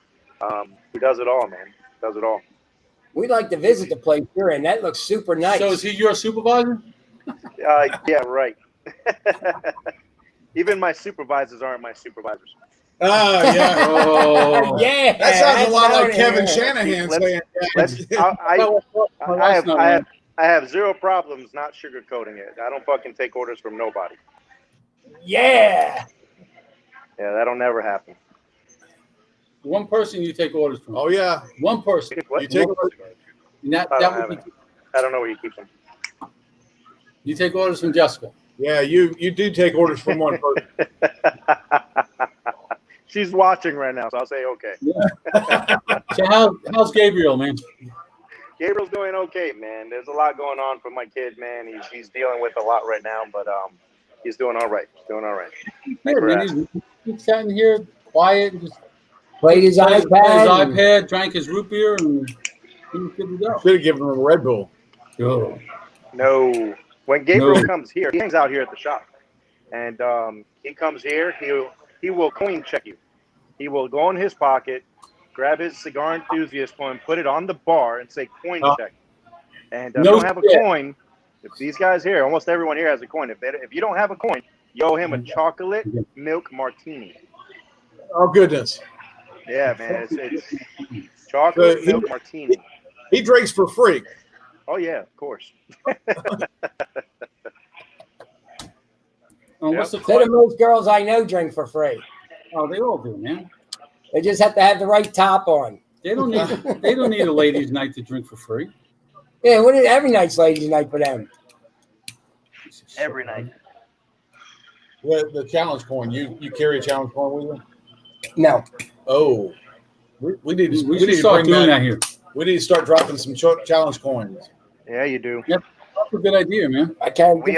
He does it all, man. Does it all. We'd like to visit the place here, and that looks super nice. So is he your supervisor? Yeah, right. Even my supervisors aren't my supervisors. Oh, yeah. Oh, yeah. That sounds a lot like Kevin Shanahan saying that. I have zero problems not sugarcoating it. I don't fucking take orders from nobody. Yeah. Yeah, that'll never happen. One person you take orders from. Oh, yeah. One person. What? You take orders. I don't know where you keep them. You take orders from Jessica. Yeah, you do take orders from one person. She's watching right now, so I'll say okay. Yeah. So how's Gabriel, man? Gabriel's doing okay, man. There's a lot going on for my kid, man. He's dealing with a lot right now, but he's doing all right. He's doing all right. He's sitting here quiet and just played his iPad. Drank his root beer, and he was good to go. Should have given him a Red Bull. Oh. No. When Gabriel comes here, he hangs out here at the shop, and he comes here. He will coin check you. He will go in his pocket, grab his cigar enthusiast coin, put it on the bar, and say coin check. And if you don't have a coin, if these guys here, almost everyone here has a coin. If you don't have a coin, you owe him a chocolate milk martini. Oh goodness. Yeah, man, it's chocolate milk martini. He drinks for free. Oh yeah, of course. What's the Say to most girls I know drink for free. Oh, they all do, man. They just have to have the right top on. They don't need a ladies' night to drink for free. Yeah, every night's ladies' night for them. Every night. The challenge coin. You carry a challenge coin with you? No. Oh, we need to start doing that here. We need to start dropping some challenge coins. Yeah, you do. Yep. That's a good idea, man. I can't. We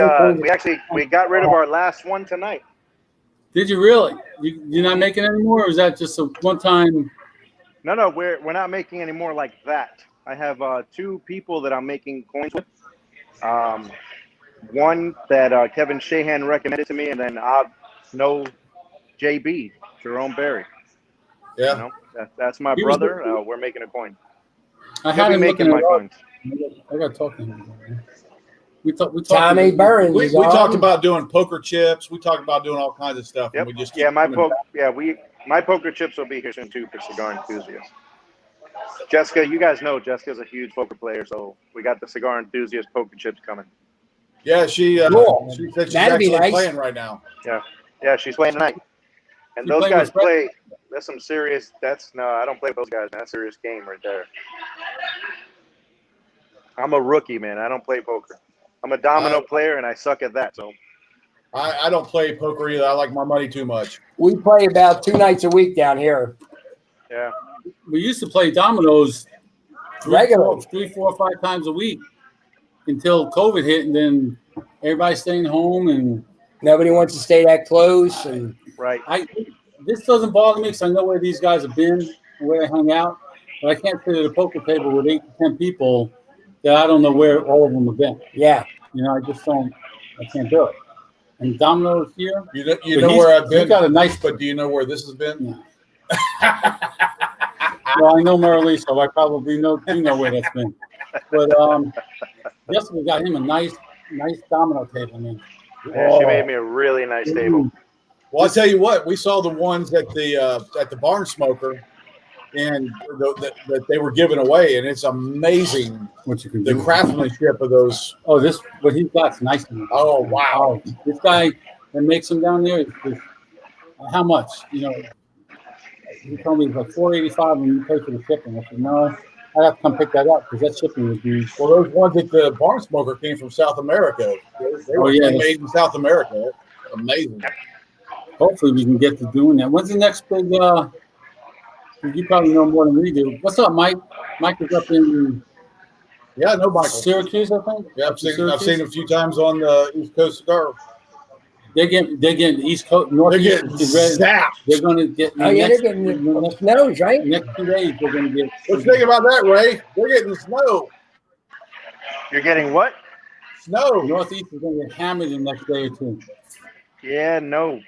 got rid of our last one tonight. Did you really? You're not making any more, or is that just a one-time? No, we're not making any more like that. I have 2 people that I'm making coins with. One that Kevin Shahan recommended to me, and then I know JB, Jerome Berry. Yeah. You know, that's my He was brother. We're making a coin. I He'll had be him making looking my it up. coins. I got to talk to him. We talked. Tommy Burns. We is talked on. about doing poker chips. We talked about doing all kinds of stuff, Yep. and we just Yeah, keep coming back. my poker chips will be here soon too for cigar enthusiasts. Jessica, you guys know Jessica's a huge poker player, so we got the cigar enthusiast poker chips coming. Yeah, she Cool. she said she's That'd be actually nice. playing right now. Yeah, she's playing tonight. And You those playing guys with Fred? play. That's some serious. I don't play with those guys. Man. That's a serious game right there. I'm a rookie, man. I don't play poker. I'm a domino player, and I suck at that. So I don't play poker either. I like my money too much. We play about 2 nights a week down here. yeah, We used to play dominoes Regularly. 3, 4, 5 times a week until COVID hit, and then everybody's staying home. And Nobody wants to stay that close. And right. This doesn't bother me because I know where these guys have been, where they hang out. But I can't sit at a poker table with 8 to 10 people that I don't know where all of them have been. yeah, You know, I just don't. I can't do it. And dominoes here. You know But where I've He's been, got a nice. but do you know where this has been? Well, I know Marilee, so I probably do know where that's been. But Jessica got him a nice domino table, man. Yeah, she made me a really nice table. Well, I'll tell you what. We saw the ones at the Barn Smoker, and that they were giving away, and it's amazing What you can the do. craftsmanship of those. Oh, what he's got's nice. Man. Oh wow! This guy that makes them down there is how much? You know, he told me it's like $4.85 when you pay for the shipping. I said no, I have to come pick that up because that shipping would be. Well, those ones at the Barn Smoker came from South America. They were made in South America. Amazing. Hopefully, we can get to doing that. When's the next big? You probably know more than we do. What's up, Mike? Mike is up in Yeah, no, Michael. Syracuse, I think. Yeah, I've seen him a few times on the East Coast Cigar. They're getting East Coast, North. They're getting zapped. They're going to get. they're getting the snows, right? Next 2 days, they're going to get. What you think about that, Ray? They're getting snow. You're getting what? Snow. Northeast is going to get hammered the next day or 2. Yeah, nope.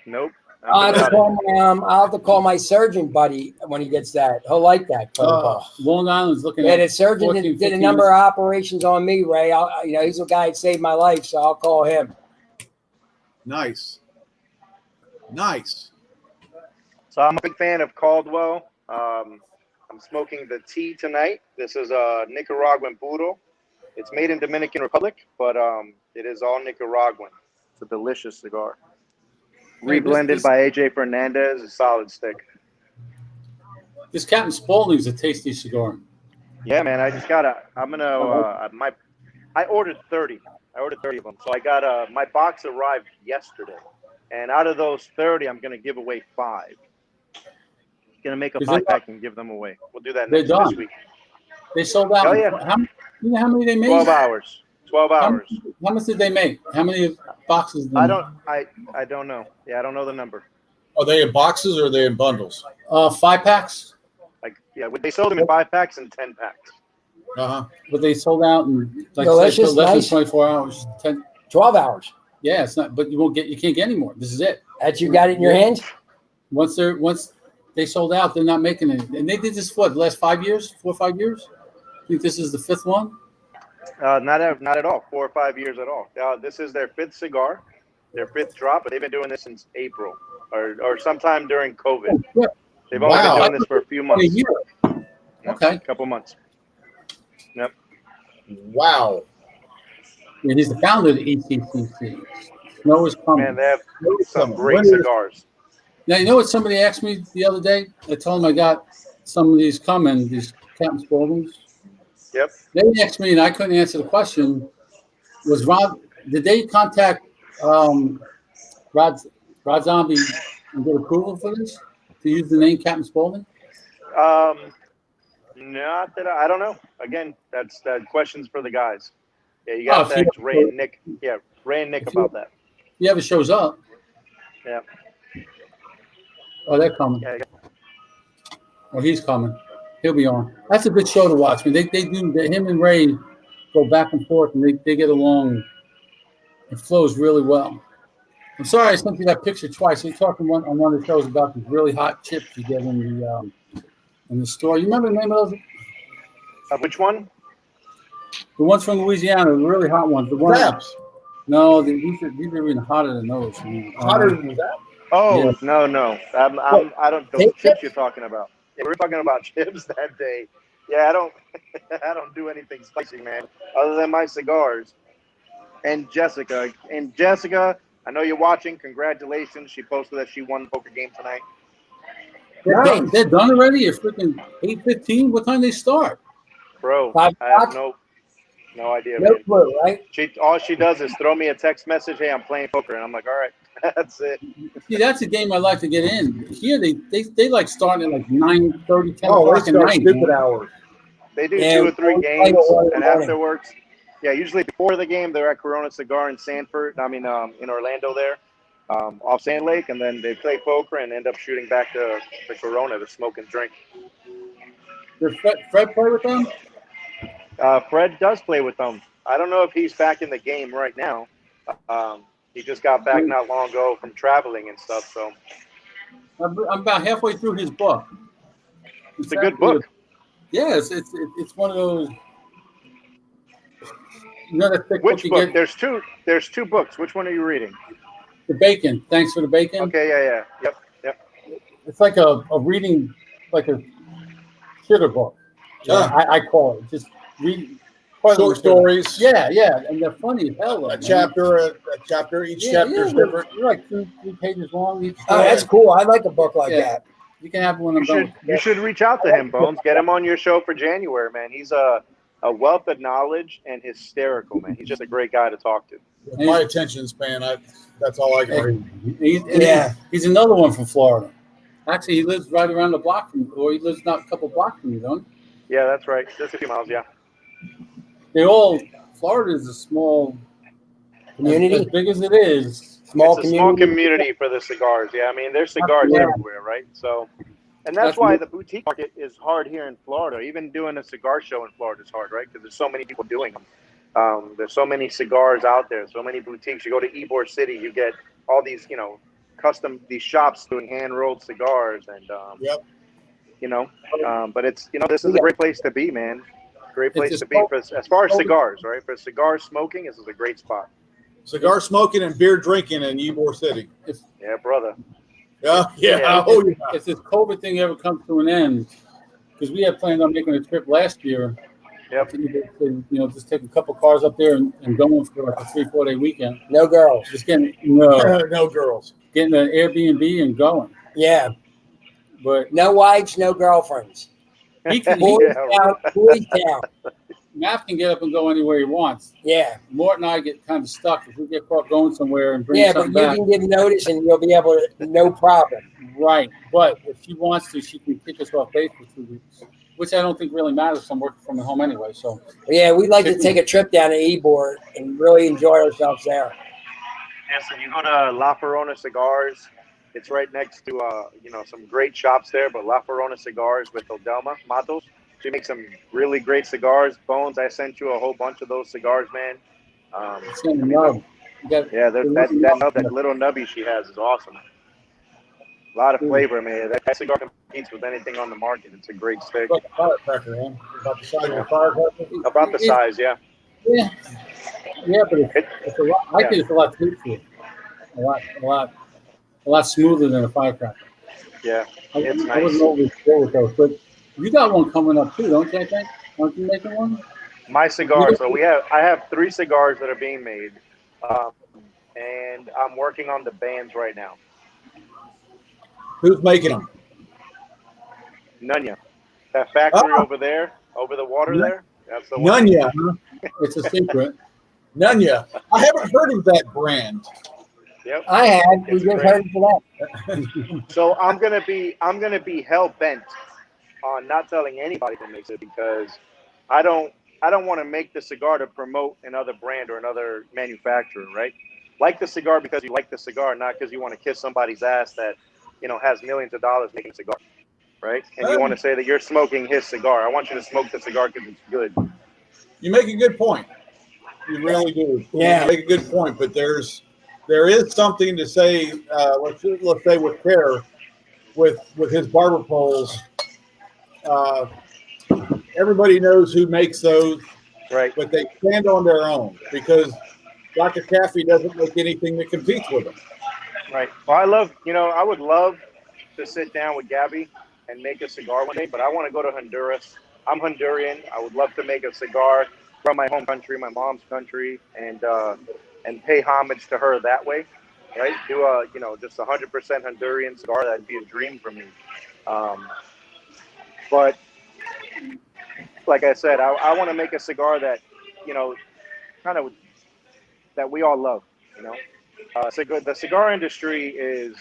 I'll have to call my surgeon buddy when he gets that. He'll like that phone call. Long Island's looking Yeah, at. the surgeon 14, did a 15 number of operations on me, Ray. He's the guy that saved my life, so I'll call him. Nice. So I'm a big fan of Caldwell. I'm smoking the tea tonight. This is a Nicaraguan puro. It's made in Dominican Republic, but it is all Nicaraguan. It's a delicious cigar. Reblended by AJ Fernandez, a solid stick. This Captain Spaulding's a tasty cigar. Yeah, man. I just got I ordered 30. I ordered 30 of them. So I got my box arrived yesterday. And out of those 30, I'm going to give away 5. Going to make a 5-pack and give them away. We'll do that this week. They sold out. Oh, yeah. You know how many they made? 12 hours. 12 hours. How much did they make? How many boxes? I don't know. Yeah, I don't know the number. Are they in boxes or are they in bundles? 5 packs. They sold them in 5 packs and 10 packs. But they sold out in Delicious, less than nice. 24 hours. 12 hours. Yeah, it's not. But you can't get any more. This is it. That you got it in your hands? Once they sold out, they're not making it. And they did this for the last 5 years, 4 or 5 years. I think this is the 5th one. Not at all. 4 or 5 years at all. This is their 5th cigar, their 5th drop, but they've been doing this since April or sometime during COVID. Yeah. They've only been doing this for a few months. A year. Okay. A couple months. Yep. Wow. And he's the founder of the ECCC. Snow is coming. Man, they have some great cigars. Now, you know what somebody asked me the other day? I told them I got some of these coming, these Captain Spauldings. Yep. They asked me, and I couldn't answer the question. Was Rod? Did they contact Rod Zombie and get approval for this to use the name Captain Spaulding? Not that I don't know. Again, that's questions for the guys. Yeah, you got Oh, to text Ray and Nick. Yeah, Ray and Nick if you- about that. If he ever shows up. Yeah. Oh, they're coming. Yeah. Oh, he's coming. He'll be on. That's a good show to watch. I mean, they do. Him and Ray go back and forth, and they get along. It flows really well. I'm sorry I sent you that picture twice. You're talking on one of the shows about these really hot chips you get in the store. You remember the name of those? Which one? The ones from Louisiana, the really hot ones. The ones. Zaps. No, these are even hotter than those. Hotter than that. Oh Yeah. no. I don't those chips you're talking about. Yeah, we're talking about chips that day. Yeah, I don't I don't do anything spicy, man, other than my cigars. And Jessica, I know you're watching. Congratulations. She posted that she won the poker game tonight. They're done already? It's freaking 8:15. What time they start? Bro, 5 I have o'clock? no idea, No man. clue, right? All she does is throw me a text message, hey, I'm playing poker, and I'm like, all right, that's it. See, that's a game I like to get in. Here they like starting at like 9:30, 10 Oh, o'clock they at start night. stupid man. hours. They do Yeah, 2 or 3 we'll games, play it and morning. afterwards, yeah, usually before the game, they're at Corona Cigar in Sanford. In Orlando there, off Sand Lake, and then they play poker and end up shooting back to the Corona to smoke and drink. Does Fred play with them? Fred does play with them. I don't know if he's back in the game right now. He just got back not long ago from traveling and stuff, so I'm about halfway through his book. it's a good book. Yeah, it's one of those. You know that thick Which book you book? get? There's 2 books. Which one are you reading? The bacon. Thanks for the bacon. Okay, yeah. Yep. It's like a reading, like a shitter book. Yeah. I call it. Just read Short stories. Yeah, and they're funny as hell. Though, A man. chapter. Each chapter is different. They're like 2-3 pages long each. Oh, that's cool. I like a book like that. You can have one of them. You should reach out to him, Bones. Get him on your show for January, man. He's a wealth of knowledge and hysterical, man. He's just a great guy to talk to. With my attention span, that's all I can read. He's another one from Florida. Actually, he lives right around the block from you, or he lives not a couple blocks from you, don't he? Yeah, that's right. Just a few miles, yeah. Florida is a small Community? As big as it is. Small community for the cigars. Yeah, I mean, there's cigars everywhere, right? So, and that's why the boutique market is hard here in Florida. Even doing a cigar show in Florida is hard, right? Because there's so many people doing them. There's so many cigars out there, so many boutiques. You go to Ybor City, you get all these, these shops doing hand-rolled cigars, and but it's this is a great place to be, man. Great place to be as far as cigars, right? For cigar smoking, this is a great spot. Cigar smoking and beer drinking in Ybor City. Yeah, brother. Yeah. If this COVID thing ever comes to an end, because we had planned on making a trip last year. Yep. Just take a couple cars up there and going for like a 3-4 day weekend. No girls. Just getting no girls. Getting an Airbnb and going. Yeah. But no wives, no girlfriends. He can boys town. Matt can get up and go anywhere he wants. Yeah. Mort and I get kind of stuck if we get caught going somewhere and bring something but you back. can give notice and you'll be able to, no problem. Right. But if she wants to, she can kick us off base for 2 weeks, which I don't think really matters. I'm working from home anyway. So yeah, we'd like to take a trip down to Ybor and really enjoy ourselves there. Yeah, so you go to La Ferrona Cigars. It's right next to some great shops there, but La Ferrona Cigars with Odelma Matos. She makes some really great cigars. Bones, I sent you a whole bunch of those cigars, man. that little nubby she has is awesome. A lot of flavor, man. That cigar competes with anything on the market. It's a great stick. About the firecracker, man. About the size of a firecracker. About the size, yeah. Yeah, but it's a lot. I think it's a lot smoother. A lot smoother than a firecracker. Yeah, it's nice. I wasn't always sure with those, but you got one coming up too, don't you? I think. Aren't you making one? My cigar. So I have 3 cigars that are being made, and I'm working on the bands right now. Who's making them? Nunya. That factory over there, over the water there. That's the one. Nunya. It's a secret. Nunya. I haven't heard of that brand. Yep. I had. We just heard for that. So I'm gonna be hell bent on not telling anybody who makes it because I don't I don't want to make the cigar to promote another brand or another manufacturer, right? Like the cigar because you like the cigar, not because you want to kiss somebody's ass that, has millions of dollars making a cigar, right? And you want to say that you're smoking his cigar. I want you to smoke the cigar because it's good. You make a good point. You really do. Yeah. You make a good point. But there is something to say. Let's say with Care, with his barber poles. Uh, Everybody knows who makes those, Right. but they stand on their own because Dr. Caffey doesn't make anything that competes with them. Right. Well, I would love to sit down with Gabby and make a cigar one day, but I want to go to Honduras. I'm Honduran. I would love to make a cigar from my home country, my mom's country, and pay homage to her that way, right? Do a just 100% Honduran cigar. That'd be a dream for me. But like I said, I want to make a cigar that kind of that we all love. The cigar industry is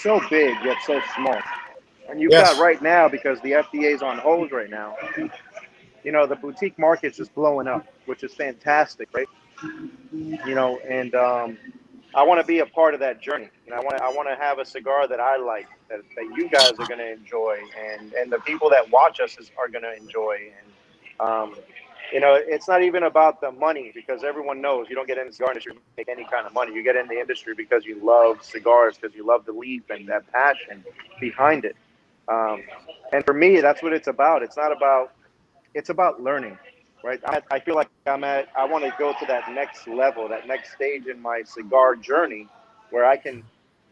so big yet so small. And you've got Yes. right now, because the FDA is on hold right now, the boutique market's just blowing up, which is fantastic, right? And I want to be a part of that journey. And I want to have a cigar that I like, that you guys are going to enjoy, and the people that watch us are going to enjoy. And it's not even about the money, because everyone knows you don't get in the cigar industry to make any kind of money. You get in the industry because you love cigars, because you love the leaf and that passion behind it. And for me, that's what it's about. It's about learning, right? I feel like I want to go to that next level, that next stage in my cigar journey, where I can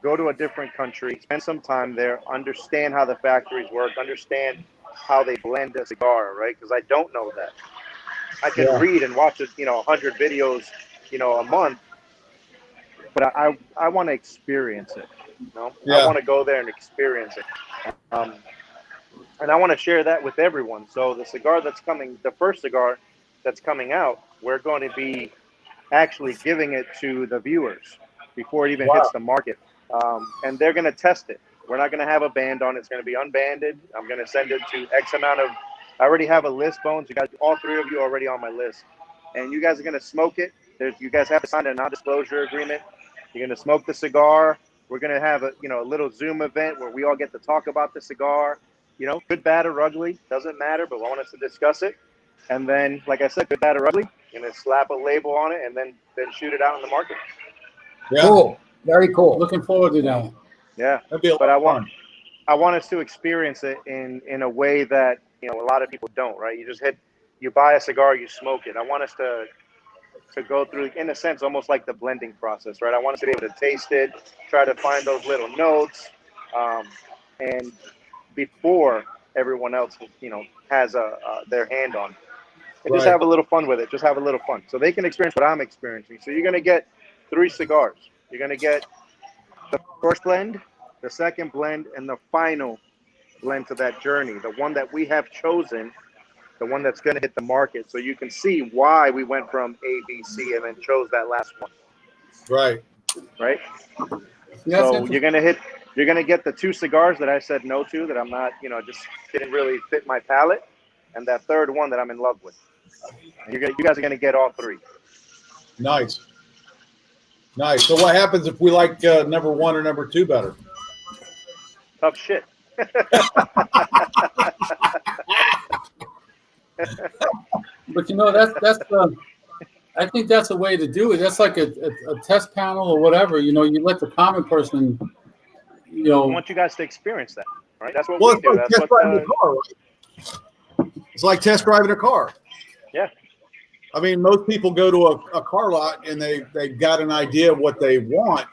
go to a different country, spend some time there, understand how the factories work, understand how they blend a cigar, right? Because I don't know that. I can read and watch 100 videos, a month, but I want to experience it. Yeah. I want to go there and experience it. And I want to share that with everyone. So the cigar that's coming, the first cigar that's coming out, we're going to be actually giving it to the viewers before it even hits the market. And they're going to test it. We're not going to have a band on it. It's going to be unbanded. I'm going to send it to X amount of, I already have a list, Bones. You guys, all three of you are already on my list. And you guys are going to smoke it. You guys have to sign a non-disclosure agreement. You're going to smoke the cigar. We're going to have a little Zoom event where we all get to talk about the cigar. Good, bad, or ugly, doesn't matter, but I want us to discuss it. And then, like I said, good, bad, or ugly, you're going to slap a label on it and then shoot it out in the market. Yeah. Cool. Very cool. Looking forward to that. Yeah. That'd be a lot But of fun. I want us to experience it in a way that, a lot of people don't, right? You buy a cigar, you smoke it. I want us to go through, in a sense, almost like the blending process, right? I want us to be able to taste it, try to find those little notes, and before everyone else, has their hand on it. And just Right. have a little fun with it. Just have a little fun. So they can experience what I'm experiencing. So you're going to get 3 cigars. You're going to get the first blend, the second blend, and the final blend to that journey. The one that we have chosen, the one that's going to hit the market. So you can see why we went from A, B, C, and then chose that last one. Right. Right? Yeah, So you're going to get the 2 cigars that I said no to, that I'm not, just didn't really fit my palate, and that third one that I'm in love with. And you guys are going to get all 3. Nice. Nice. So what happens if we like number 1 or number 2 better? Tough shit. But that's I think that's a way to do it. That's like a test panel or whatever. You let the common person, I want you guys to experience that, right? That's what Well, we do. it's That's like what test driving a car, right? It's like test driving a car. Yeah. I mean, most people go to a car lot and they've got an idea of what they want,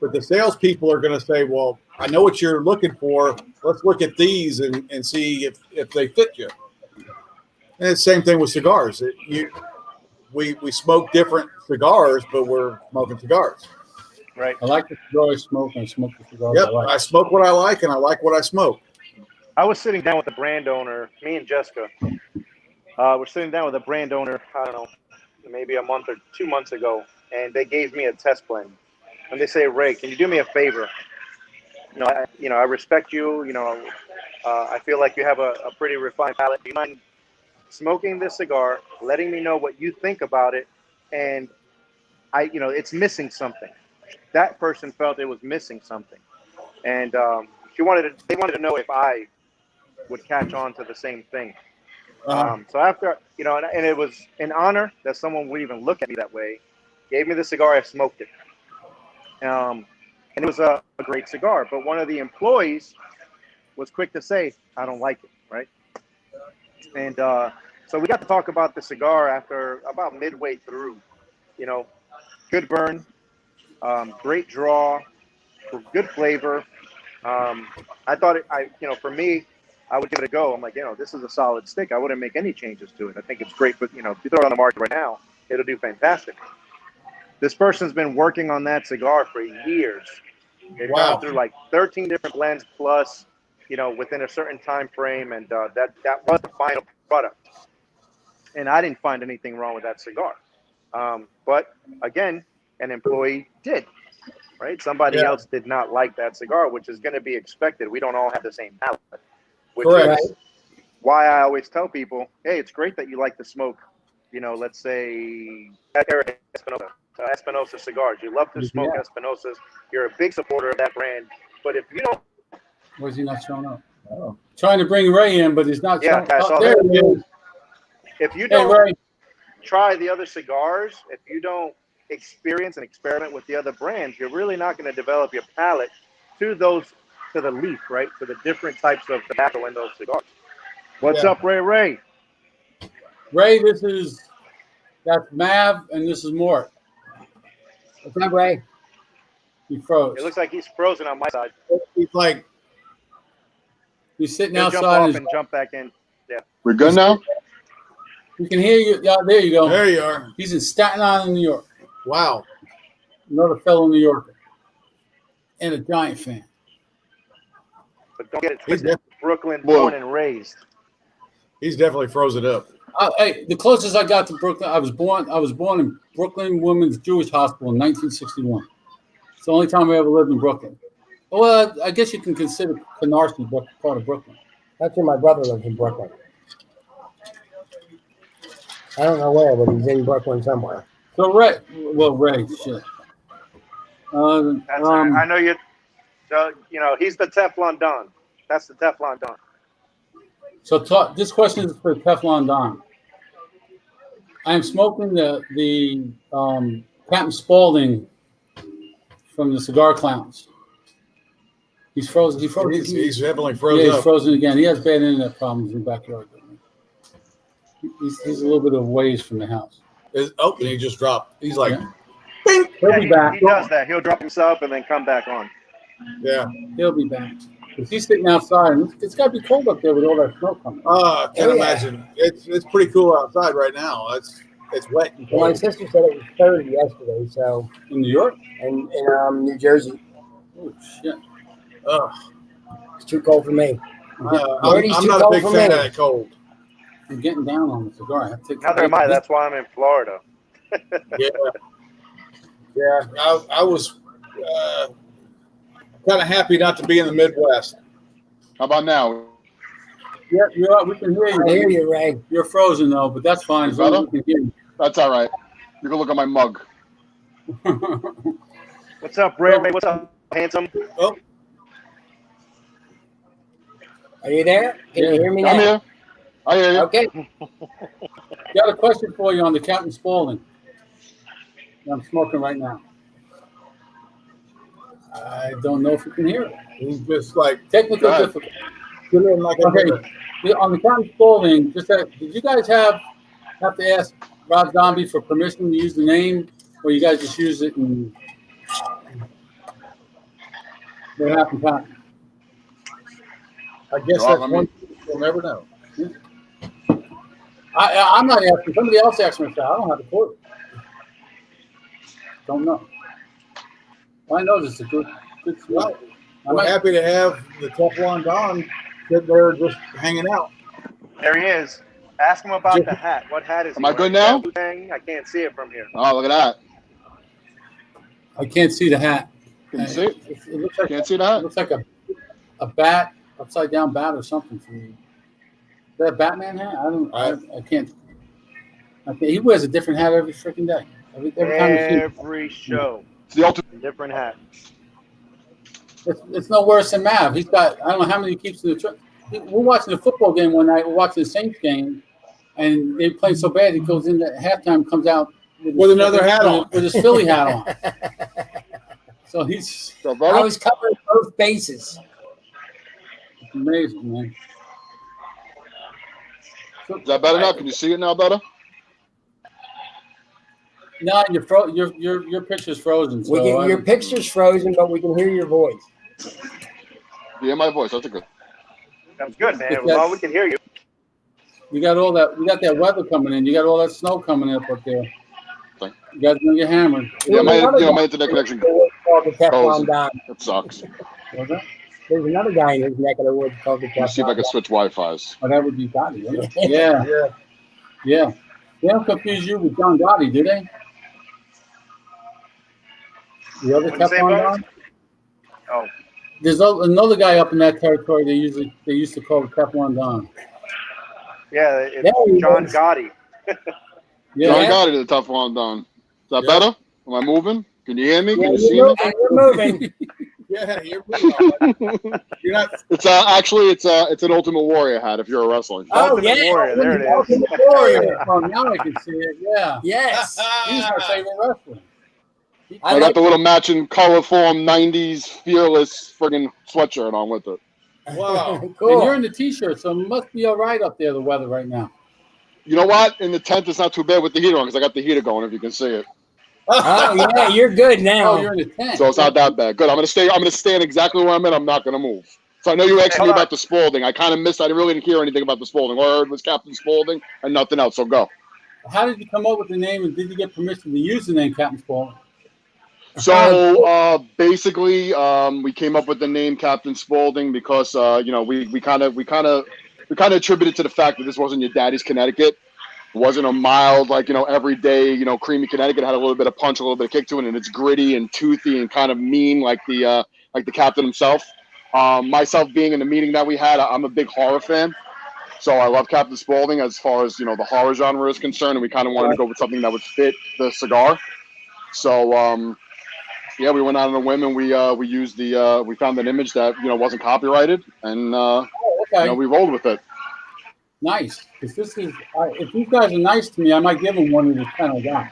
but the salespeople are going to say, well, I know what you're looking for. Let's look at these and see if they fit you. And it's the same thing with cigars. We smoke different cigars, but we're smoking cigars. Right. I like the cigar I smoke, and I smoke the cigars Yep, I like. I smoke what I like, and I like what I smoke. I was sitting down with the brand owner, me and Jessica. We're sitting down with a brand owner, I don't know, maybe a month or 2 months ago, and they gave me a test blend. And they say, Ray, can you do me a favor? I respect you. I feel like you have a pretty refined palate. Do you mind smoking this cigar, letting me know what you think about it, and it's missing something. That person felt it was missing something, and they wanted to know if I would catch on to the same thing. So after, and it was an honor that someone would even look at me that way. Gave me the cigar, I smoked it. And it was a great cigar. But one of the employees was quick to say, I don't like it, right? And so we got to talk about the cigar after about midway through. Good burn, great draw, good flavor. I thought for me, I would give it a go. I'm like, this is a solid stick. I wouldn't make any changes to it. I think it's great, but if you throw it on the market right now, it'll do fantastic. This person's been working on that cigar for years. They've gone through like 13 different blends plus, within a certain time frame, and that was the final product. And I didn't find anything wrong with that cigar. But again, an employee did. Right? Somebody else did not like that cigar, which is going to be expected. We don't all have the same palate, which is why I always tell people, hey, it's great that you like to smoke, let's say Espinosa cigars. You love to smoke Espinosas. You're a big supporter of that brand. But if you don't... Where's he not showing up? Oh. Trying to bring Ray in, but he's not showing up. There he is. If you don't try the other cigars, if you don't experience and experiment with the other brands, you're really not going to develop your palate to the leaf, right? To the different types of tobacco in those cigars. What's up, Ray? Ray, that's Mav, and this is Mort. What's up, Ray? He froze. It looks like he's frozen on my side. He's sitting He'll outside. Jump off and jump back in. Yeah. We're good now? We can hear you. Yeah, there you go. There you are. He's in Staten Island, New York. Wow. Another fellow New Yorker. And a Giant fan. But don't get it twisted. Brooklyn born and raised. He's definitely frozen up. Hey, the closest I got to Brooklyn, I was born in Brooklyn Women's Jewish Hospital in 1961. It's the only time I ever lived in Brooklyn. Well, I guess you can consider Canarsie part of Brooklyn. That's where my brother lives, in Brooklyn. I don't know where, but he's in Brooklyn somewhere. So Ray, shit. I know you. He's the Teflon Don. That's the Teflon Don. So this question is for Teflon Don. I am smoking the Captain Spaulding from the Cigar Clowns. He's frozen. He's definitely frozen. Yeah, he's frozen again. He has bad internet problems in the backyard. He's a little bit of ways from the house. And he just dropped. He's like, He'll be back. He does that. He'll drop himself and then come back on. Yeah. He'll be back. Because he's sitting outside. And it's got to be cold up there with all that snow coming. I can't imagine. It's pretty cool outside right now. It's wet. And well, my sister said it was 30 yesterday. So in New York? And in New Jersey. Oh, shit. It's too cold for me. I'm not a big fan of that cold. I'm getting down on the cigar. I have to take Neither am I. That's why I'm in Florida. Yeah. I was kind of happy not to be in the Midwest. How about now? Yeah, you're up. We can hear you. I hear you, Ray. You're frozen though, but that's fine. As long as we can hear you. That's all right. You can look at my mug. What's up, Ray? What's up, handsome? Oh. Are you there? Can you hear me now? I'm here. I hear you. Okay. Got a question for you on the Captain Spaulding. I'm smoking right now. I don't know if you can hear it. He's just like technical difficulty. Okay. On the Captain Spaulding, did you guys have to ask Rob Zombie for permission to use the name, or you guys just use it and what happened? I guess that's one thing we'll never know. I'm not asking. Somebody else asked me. I don't have a clue. Don't know. Well, I know this is a good spot. We're happy to have the Teflon Don sitting there just hanging out. There he is. Ask him about the hat. What hat is he Am I good now? I can't see it from here. Oh, look at that. I can't see the hat. Can you see it? It looks like Can't see that? It looks like a bat, upside down bat or something for me. That Batman hat? I can't. He wears a different hat every freaking day. Every time you see him. Every show, It's the ultimate. different hat. It's no worse than Mav. He's got, I don't know how many he keeps in the truck. We're watching a football game one night. We're watching the Saints game, and they playing so bad. He goes in at halftime, comes out With another hat on. with his Philly hat on. So he's So, I brother, was covering both bases. amazing, man. is that better now? Can you see it now better? No, your picture's frozen. So Your picture's frozen, but we can hear your voice. Yeah, my voice. That's a good. That's good, man. It's Well, we can hear you. you got all that. You got that weather coming in. You got all that snow coming up there. Thank- You guys gonna get hammered. Yeah, my Another guy internet connection. called the Teflon frozen. Don. It sucks. Was that? There's another guy in his neck of the woods called the Let's see if I Teflon can Don. switch Wi-Fi's. Oh, that would be Gotti, wouldn't it? Yeah, yeah. They don't confuse you with John Gotti, do they? The other What'd you say, Teflon Bones? Don? Oh, There's another guy up in that territory they used to call Teflon Don. yeah, it's There he John is. Gotti. Yeah. John got it. The tough one done. Is that better? Am I moving? Can you hear me? Can you see You're me? moving. Yeah, you're moving. You're not. It's actually it's an Ultimate Warrior hat if you're a wrestler. Oh, Ultimate yeah. Warrior, there it is. Ultimate Warrior. Oh, now I can see it. Yeah. Yes. He's my favorite wrestler. I got the little matching color form '90s fearless friggin' sweatshirt on with it. Wow. And Cool. you're in the t-shirt, so it must be all right up there, the weather right now. You know what? In the tent, it's not too bad with the heater on because I got the heater going. If you can see it, Oh, yeah, you're good Oh, now. you're in the tent. so it's not that bad. Good. I'm gonna stay. I'm gonna stand exactly where I'm at. I'm not gonna move. So I know you asked me about the Spalding. I kind of missed. I really didn't hear anything about the Spalding. All I heard was Captain Spalding and nothing else. So go. How did you come up with the name, and did you get permission to use the name Captain Spaulding? So basically, we came up with the name Captain Spaulding because we kind of attributed to the fact that this wasn't your daddy's Connecticut. It wasn't a mild everyday creamy Connecticut. It had a little bit of punch, a little bit of kick to it, and it's gritty and toothy and kind of mean like the captain himself. Myself being in the meeting that we had, I'm a big horror fan. So I love Captain Spaulding as far as the horror genre is concerned, and we kind of wanted to go with something that would fit the cigar. So yeah, we went out on a whim and we used we found an image that wasn't copyrighted, and Okay. we rolled with it. Nice. If these guys are nice to me, I might give them one of the 10 I got.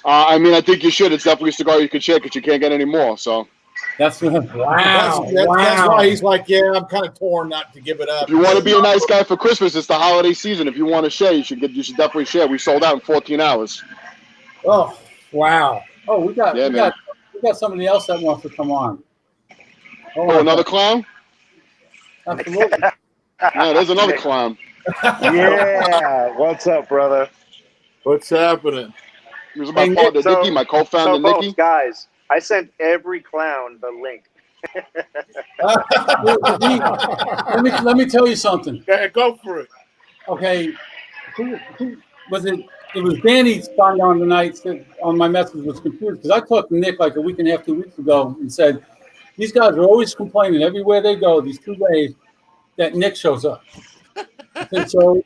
I mean, I think you should. It's definitely a cigar you could share because you can't get any more. So That's what. Wow. That's why he's like, yeah, I'm kind of torn not to give it up. if you want to be a nice guy for Christmas, it's the holiday season. If you want to share, you should definitely share. We sold out in 14 hours. Oh, wow. Oh, we got somebody else that wants to come on. Oh, another clown? Absolutely. Yeah, there's another clown. Yeah. What's up, brother? What's happening? He was my Hey, partner, so- Nicky, my co-founder, So, Nicky. guys, I sent every clown the link. let me tell you something. Yeah, go for it. Okay, who was it? It was Danny signed on tonight. Said on my message was confused because I talked to Nick like a week and a half, 2 weeks ago, and said these guys are always complaining everywhere they go. These 2 days that Nick shows up. I said, so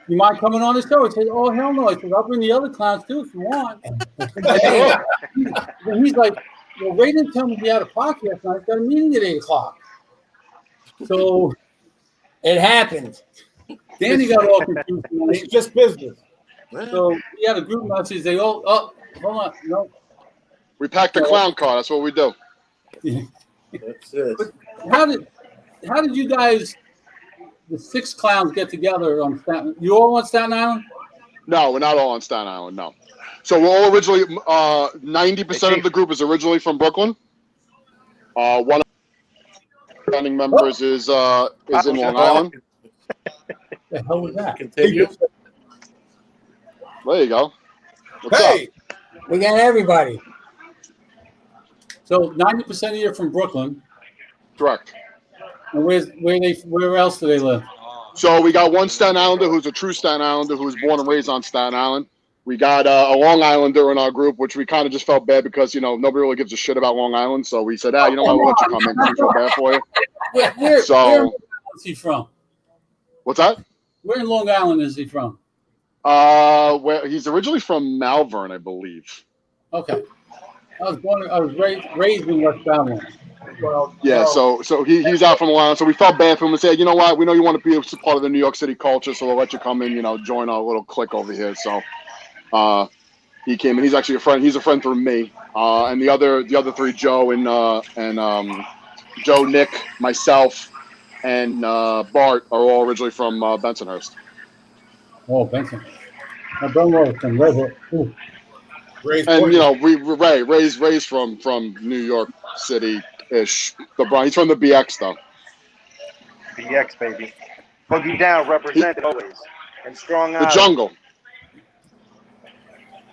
you mind coming on the show? He said, oh hell no. I said, I'll bring the other clowns too if you want. And he's like, well, Ray didn't tell me to be out of podcast night. I've got a meeting at 8:00. So It happened. Danny got all confused tonight. It's just business. So we had a group message. They all, hold on, no. We packed the clown car. That's what we do. That's it. How did you guys, the 6 clowns, get together on Staten? You all on Staten Island? No, we're not all on Staten Island. No. So we're all originally 90% of the group is originally from Brooklyn. One of the founding members is in Long Island. The hell was that? Continue. There you go. What's Hey, We got everybody. So 90% of you are from Brooklyn. up? Correct. And where else do they live? So we got one Staten Islander who's a true Staten Islander who was born and raised on Staten Island. We got a Long Islander in our group, which we kind of just felt bad because nobody really gives a shit about Long Island. So we said, you know what, we'll let you come in because we feel bad for you. Where So is he from? what's that? Where in Long Island is he from? Where he's originally from Malvern, I believe. Okay. I was raised in West Babylon. Well, Yeah, so he's out from Long Island. So we felt bad for him and said, you know what, we know you want to be a part of the New York City culture, so we'll let you come in, join our little clique over here. So he came in. He's actually a friend. He's a friend through me. And the other three, Joe and Joe, Nick, myself, and Bart are all originally from Bensonhurst. Oh, Benson. My brother was from Red Hook. Ooh. And we raised from New York City ish. He's from the BX though. BX baby, boogie down, represented always, and strong The eyes. jungle.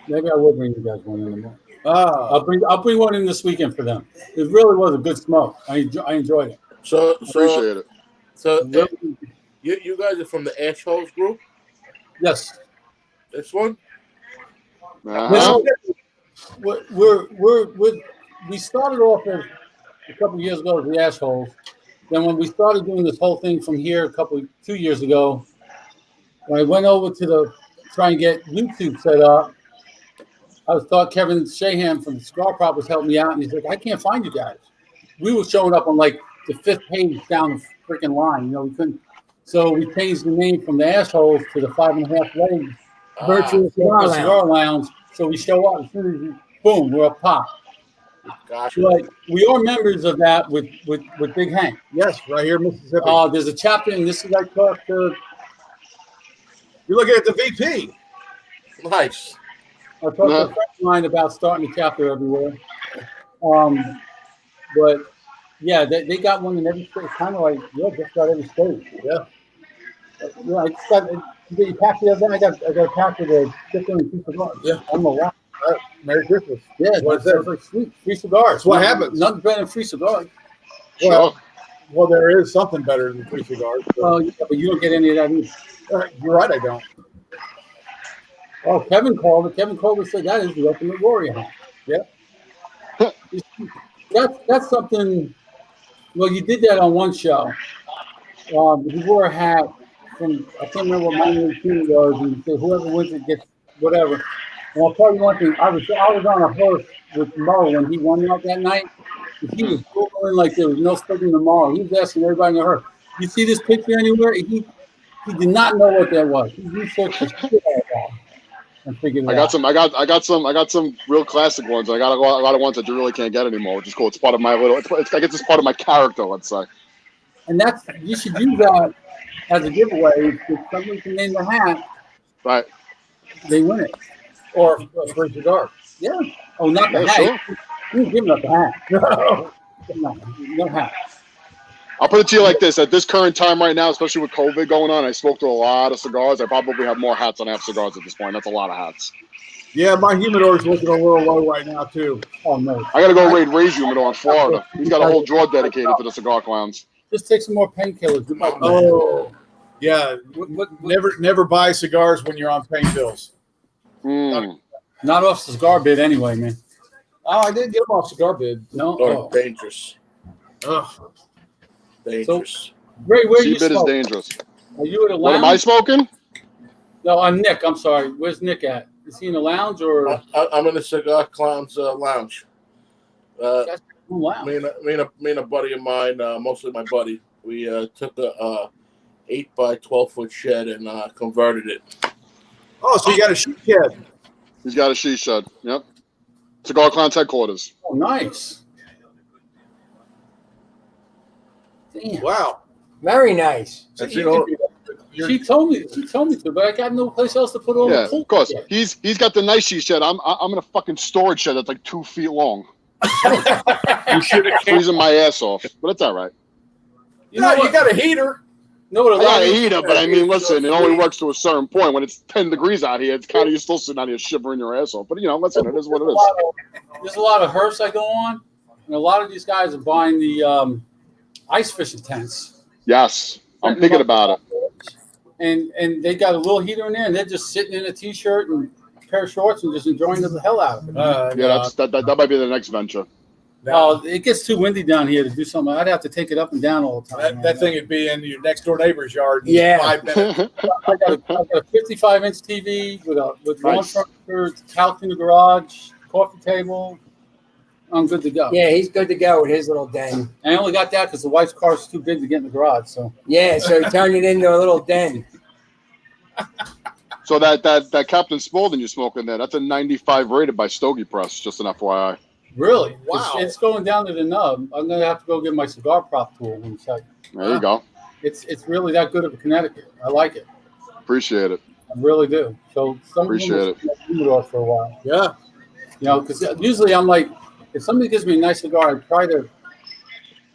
Maybe I will bring you guys one in the morning. I'll bring one in this weekend for them. It really was a good smoke. I enjoyed it. So Appreciate it. So Really, you guys are from the Assholes group. yes. This one. Uh-huh. We started off as a couple of years ago as the Assholes. Then when we started doing this whole thing from here 2 years ago, when I went over to try and get YouTube set up, I thought Kevin Shahan from Cigar Prop was helping me out, and he's like, I can't find you guys. We were showing up on like the 5th page down the freaking line. We couldn't. So we changed the name from the Assholes to the 5.5 Legs Virtual Cigar Lounge. So we show up as soon as boom, we're up top. Gotcha. But we are members of that with Big Hank. yes, right here in Mississippi. There's a chapter, and this is I talked to. You're looking at the VP. Nice. I talked to a friend of mine about starting a chapter everywhere. But yeah, they got one in every state. Kind of like just about every state. Yeah. Yeah, I just got the pack the other day. I got a pack with a chicken and 2 cigars. Yeah. I don't know why. Merry Christmas. Yeah, What is that? it's like sweet free cigars. That's what happens. Nothing better than free cigars. Well, well, there is something better than free cigars. Well, yeah, but you don't get any of that either. You're right, I don't. Oh, Kevin called it. Kevin Colbert said that is the ultimate warrior hat. Yeah. That's something. Well, you did that on one show. You wore a hat from, I can't remember what my name was, and you said whoever wins it gets whatever. And I'll tell you one thing. I was on a horse with Mo when he won out that night. And he was Googling like there was no sticking the Mo. He was asking everybody in the herd, you see this picture anywhere? He did not know what that was. He researched the shit out of that and figured it out. I got some real classic ones. I got a lot of ones that you really can't get anymore, which is cool. It's part of my I guess it's part of my character, let's say. And you should use that as a giveaway. If someone can name the hat, Right. they win it. Or a free cigar. Yeah. Oh, not the Yeah, hat. sure. You ain't giving up the hat. No hat. I'll put it to you like this: at this current time right now, especially with COVID going on, I smoked a lot of cigars. I probably have more hats than I have cigars at this point. That's a lot of hats. Yeah, my humidor's looking a little low right now too. Oh no. I got to go raid Ray's humidor in Florida. He's got a whole drawer dedicated to the cigar clowns. Just take some more painkillers. Oh, yeah. Never buy cigars when you're on pain pills. Not off cigar bid anyway, man. Oh, I didn't get them off cigar bid. No. Oh, dangerous. Ugh. Dangerous. Ray, where are you C-bit is smoking? dangerous. Are you at a What am I lounge? smoking? No, I'm Nick. I'm sorry. Where's Nick at? Is he in the lounge or I'm in the Cigar Clowns lounge. that's a lounge? Me and a buddy of mine, mostly my buddy, we took a 8 by 12 foot shed and converted it. Oh, so you got a sheet shed. He's got a she shed. Yep. Cigar Clowns headquarters. Oh, nice. Damn. Wow. Very nice. That's She it. told me to, but I got no place else to put all Yeah, the cool of course. shit. He's got the nice she shed. I'm in a fucking storage shed that's like 2 feet long. You should have Freezing my ass off, but it's all right. You know what? got a heater. know what a I got lot a of heater, but I mean, listen, it only works to a certain point. When it's 10 degrees out here, it's kind of, you're still sitting out here shivering your ass off. But, listen, it is what it is. there's a lot of herfs I go on, and a lot of these guys are buying the ice fishing tents. Yes, I'm thinking about it. And they got a little heater in there, and they're just sitting in a t-shirt and a pair of shorts and just enjoying the hell out of it. Yeah, that might be the next venture. Oh, it gets too windy down here to do something. I'd have to take it up and down all the time. That thing would be in your next door neighbor's yard in Yeah. 5 minutes. I got a 55-inch TV with lawn Nice. furniture, couch in the garage, coffee table. I'm good to go. Yeah, he's good to go with his little den. I only got that because the wife's car is too big to get in the garage. So Yeah, so he turned it into a little den. So that Captain Spaulding you're smoking there, that's a 95 rated by Stogie Press, just an FYI. really, Wow. it's going down to the nub. I'm gonna have to go get my cigar prop tool in a second. There you go. It's really that good of a Connecticut. I like it. Appreciate it. I really do. So some Appreciate it for a while. Yeah. You know, because usually I'm like, if somebody gives me a nice cigar, I try to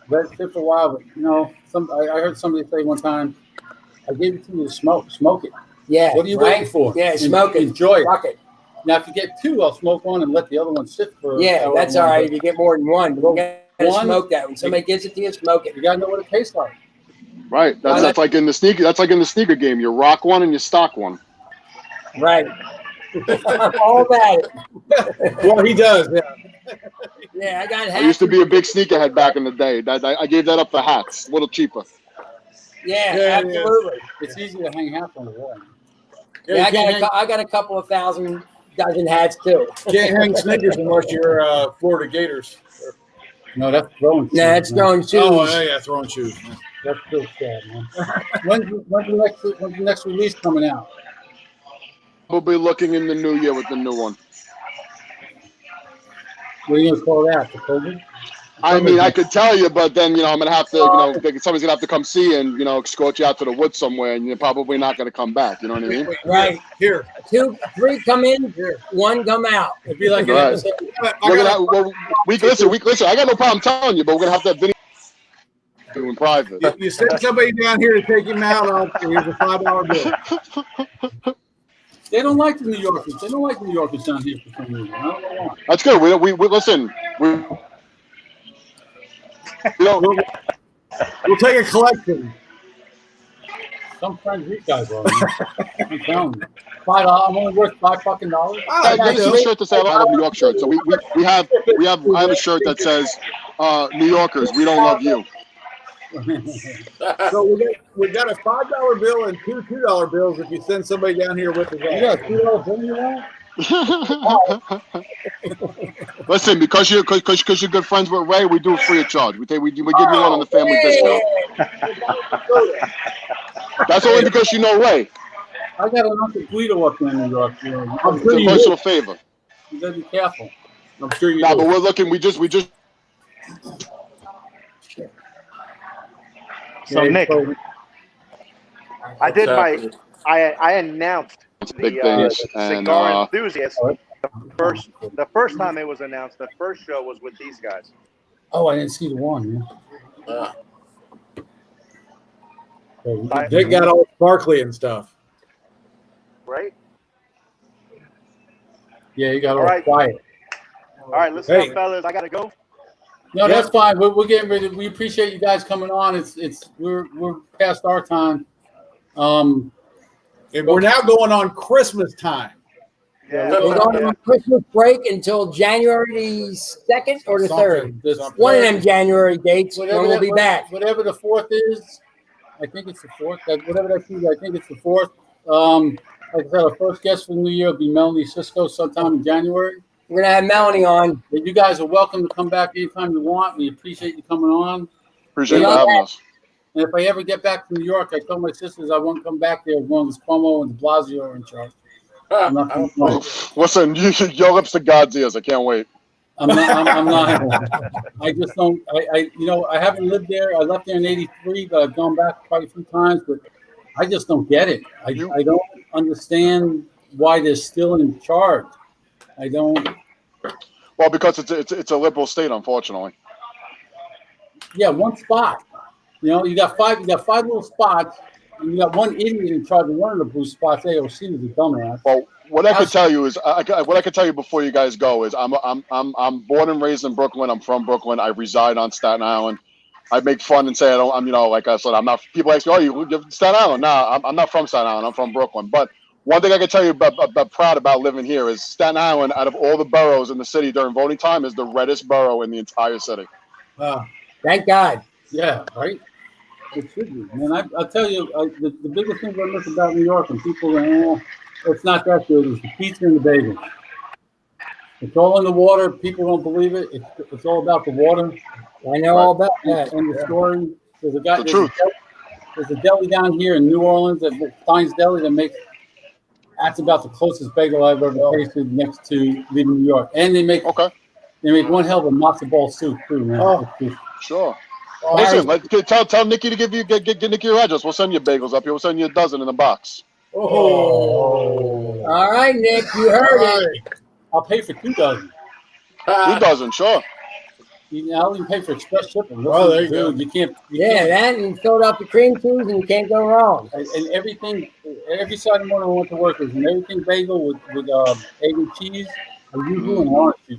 let it sit for a while. But you know, I heard somebody say one time, I gave it to you to smoke. Smoke it. Yeah. What are you right? waiting for? Yeah, smoke it. Enjoy it. Fuck it. Now, if you get two, I'll smoke one and let the other one sit for. Yeah, however that's long. all right. If you get more than one, you gotta One- smoke that. When somebody gives it to you, smoke it. You gotta know what it tastes like. Right. That's like in the sneaker. That's like in the sneaker game. You rock one and you stock one. Right. All about it. Well, he does. Yeah. Yeah, I got I hats. used to be a big sneakerhead back in the day. I gave that up for hats, a little cheaper. Yeah, Yeah, absolutely. It's easy to hang hats on the wall. Yeah, you I got a couple of dozen hats too. can't hang sneakers unless you're Florida Gators. No, that's throwing. No, it's throwing shoes. Oh, yeah, throwing shoes. That's still sad, man. When's the next release coming out? We'll be looking in the new year with the new one. What are you gonna call that? The COVID? I mean, I could tell you, but then, I'm going to have to, somebody's going to have to come see you and, escort you out to the woods somewhere, and you're probably not going to come back. You know what I mean? Right. Here. 2, 3 come in, 1 come out. It'd be like an Right. episode. We're gonna, listen, I got no problem telling you, but we're going to have to have Vinny do in private. You send somebody down here to take him out. Here's a $5 bill. They don't like the New Yorkers. They don't like New Yorkers down here for some reason. I don't know why. That's good. We listen. We'll take a collection. Some friends these guys are. I'm telling you. $5. I'm only worth $5 dollars. I got a shirt that says I love New York shirt. So I have a shirt that says New Yorkers, we don't love you. So we got a $5 bill and 2 $2 bills if you send somebody down here with us. You got a $2 bill you want? Listen, because you're good friends with Ray, we do it free of charge. We give you one on the family discount. That's only because you know Ray. I got an Uncle Guido up there in New York. You know. I'm It's sure a you personal favor. You gotta be careful. I'm sure you Nah, do. but we're looking. We just. So Nick, I did my, I announced Big the things, and Cigar Enthusiast. The first time it was announced, the first show was with these guys. Oh, I didn't see the one. Man. They got all sparkly and stuff. Right? Yeah, you got All all right. quiet. All right, listen Hey. up, fellas. I gotta go. No, that's fine. We're getting ready. We appreciate you guys coming on. We're past our time. And we're now going on Christmas time. Yeah. We're going on Christmas break until January 2nd or the 3rd. This- One of them January dates, and Whatever we'll be back. Whatever the 4th is, I think it's the 4th. Whatever that is, I think it's the 4th. Like I said, our first guest for the new year will be Melanie Cisco sometime in January. We're going to have Melanie on. But you guys are welcome to come back anytime you want. We appreciate you coming on. Appreciate you Yeah. having us. And if I ever get back to New York, I told my sisters I won't come back there as long as Cuomo and de Blasio are in charge. I'm not gonna come. Listen, your lips to God's ears. I can't wait. I'm not. I just don't. I haven't lived there. I left there in '83, but I've gone back quite a few times. But I just don't get it. I don't understand why they're still in charge. I don't. Well, because it's a liberal state, unfortunately. Yeah, one spot. You got five little spots, and you got one idiot in charge of one of the blue spots. AOC is a dumbass. Well, what I could tell you is, what I could tell you before you guys go is, I'm born and raised in Brooklyn. I'm from Brooklyn. I reside on Staten Island. I make fun and say I'm like I said, I'm not. People ask me, "Oh, you live in Staten Island?" No, I'm not from Staten Island. I'm from Brooklyn. But One thing I can tell you about proud about living here is Staten Island, out of all the boroughs in the city during voting time, is the reddest borough in the entire city. Thank God. Yeah, right. It should be, man. I'll tell you, the biggest thing I miss about New York, and people are, it's not that good, is the pizza and the bagels. It's all in the water. People don't believe it. It's all about the water. I know all about that. And the story. There's a guy. The truth. There's a deli down here in New Orleans that Stein's Deli that makes. That's about the closest bagel I've ever tasted next to leaving New York. And they make one hell of a matzo ball soup too, man. Sure. Listen, tell Nikki to get Nikki your address. We'll send you bagels up here. We'll send you a dozen in a box. All right, Nick, you heard it. I'll pay for 2 dozen. 2 dozen, sure. I'll even pay for express shipping. Oh, there you go. You can't. That and Philadelphia cream cheese, and you can't go wrong. And everything, every Saturday morning I went to work, and everything bagel with egg and cheese, and usually an orange juice.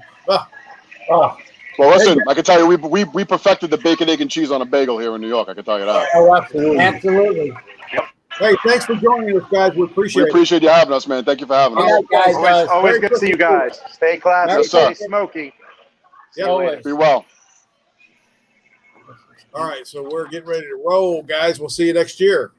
Well, listen, I can tell you, we perfected the bacon, egg, and cheese on a bagel here in New York. I can tell you that. Oh, absolutely. Absolutely. Hey, thanks for joining us, guys. We appreciate you having us, man. Thank you for having us. All right, guys. Always good to see you guys. Stay classy, Yes, stay sir. smoky. See you Always. later. Be well. All right, so we're getting ready to roll, guys. We'll see you next year.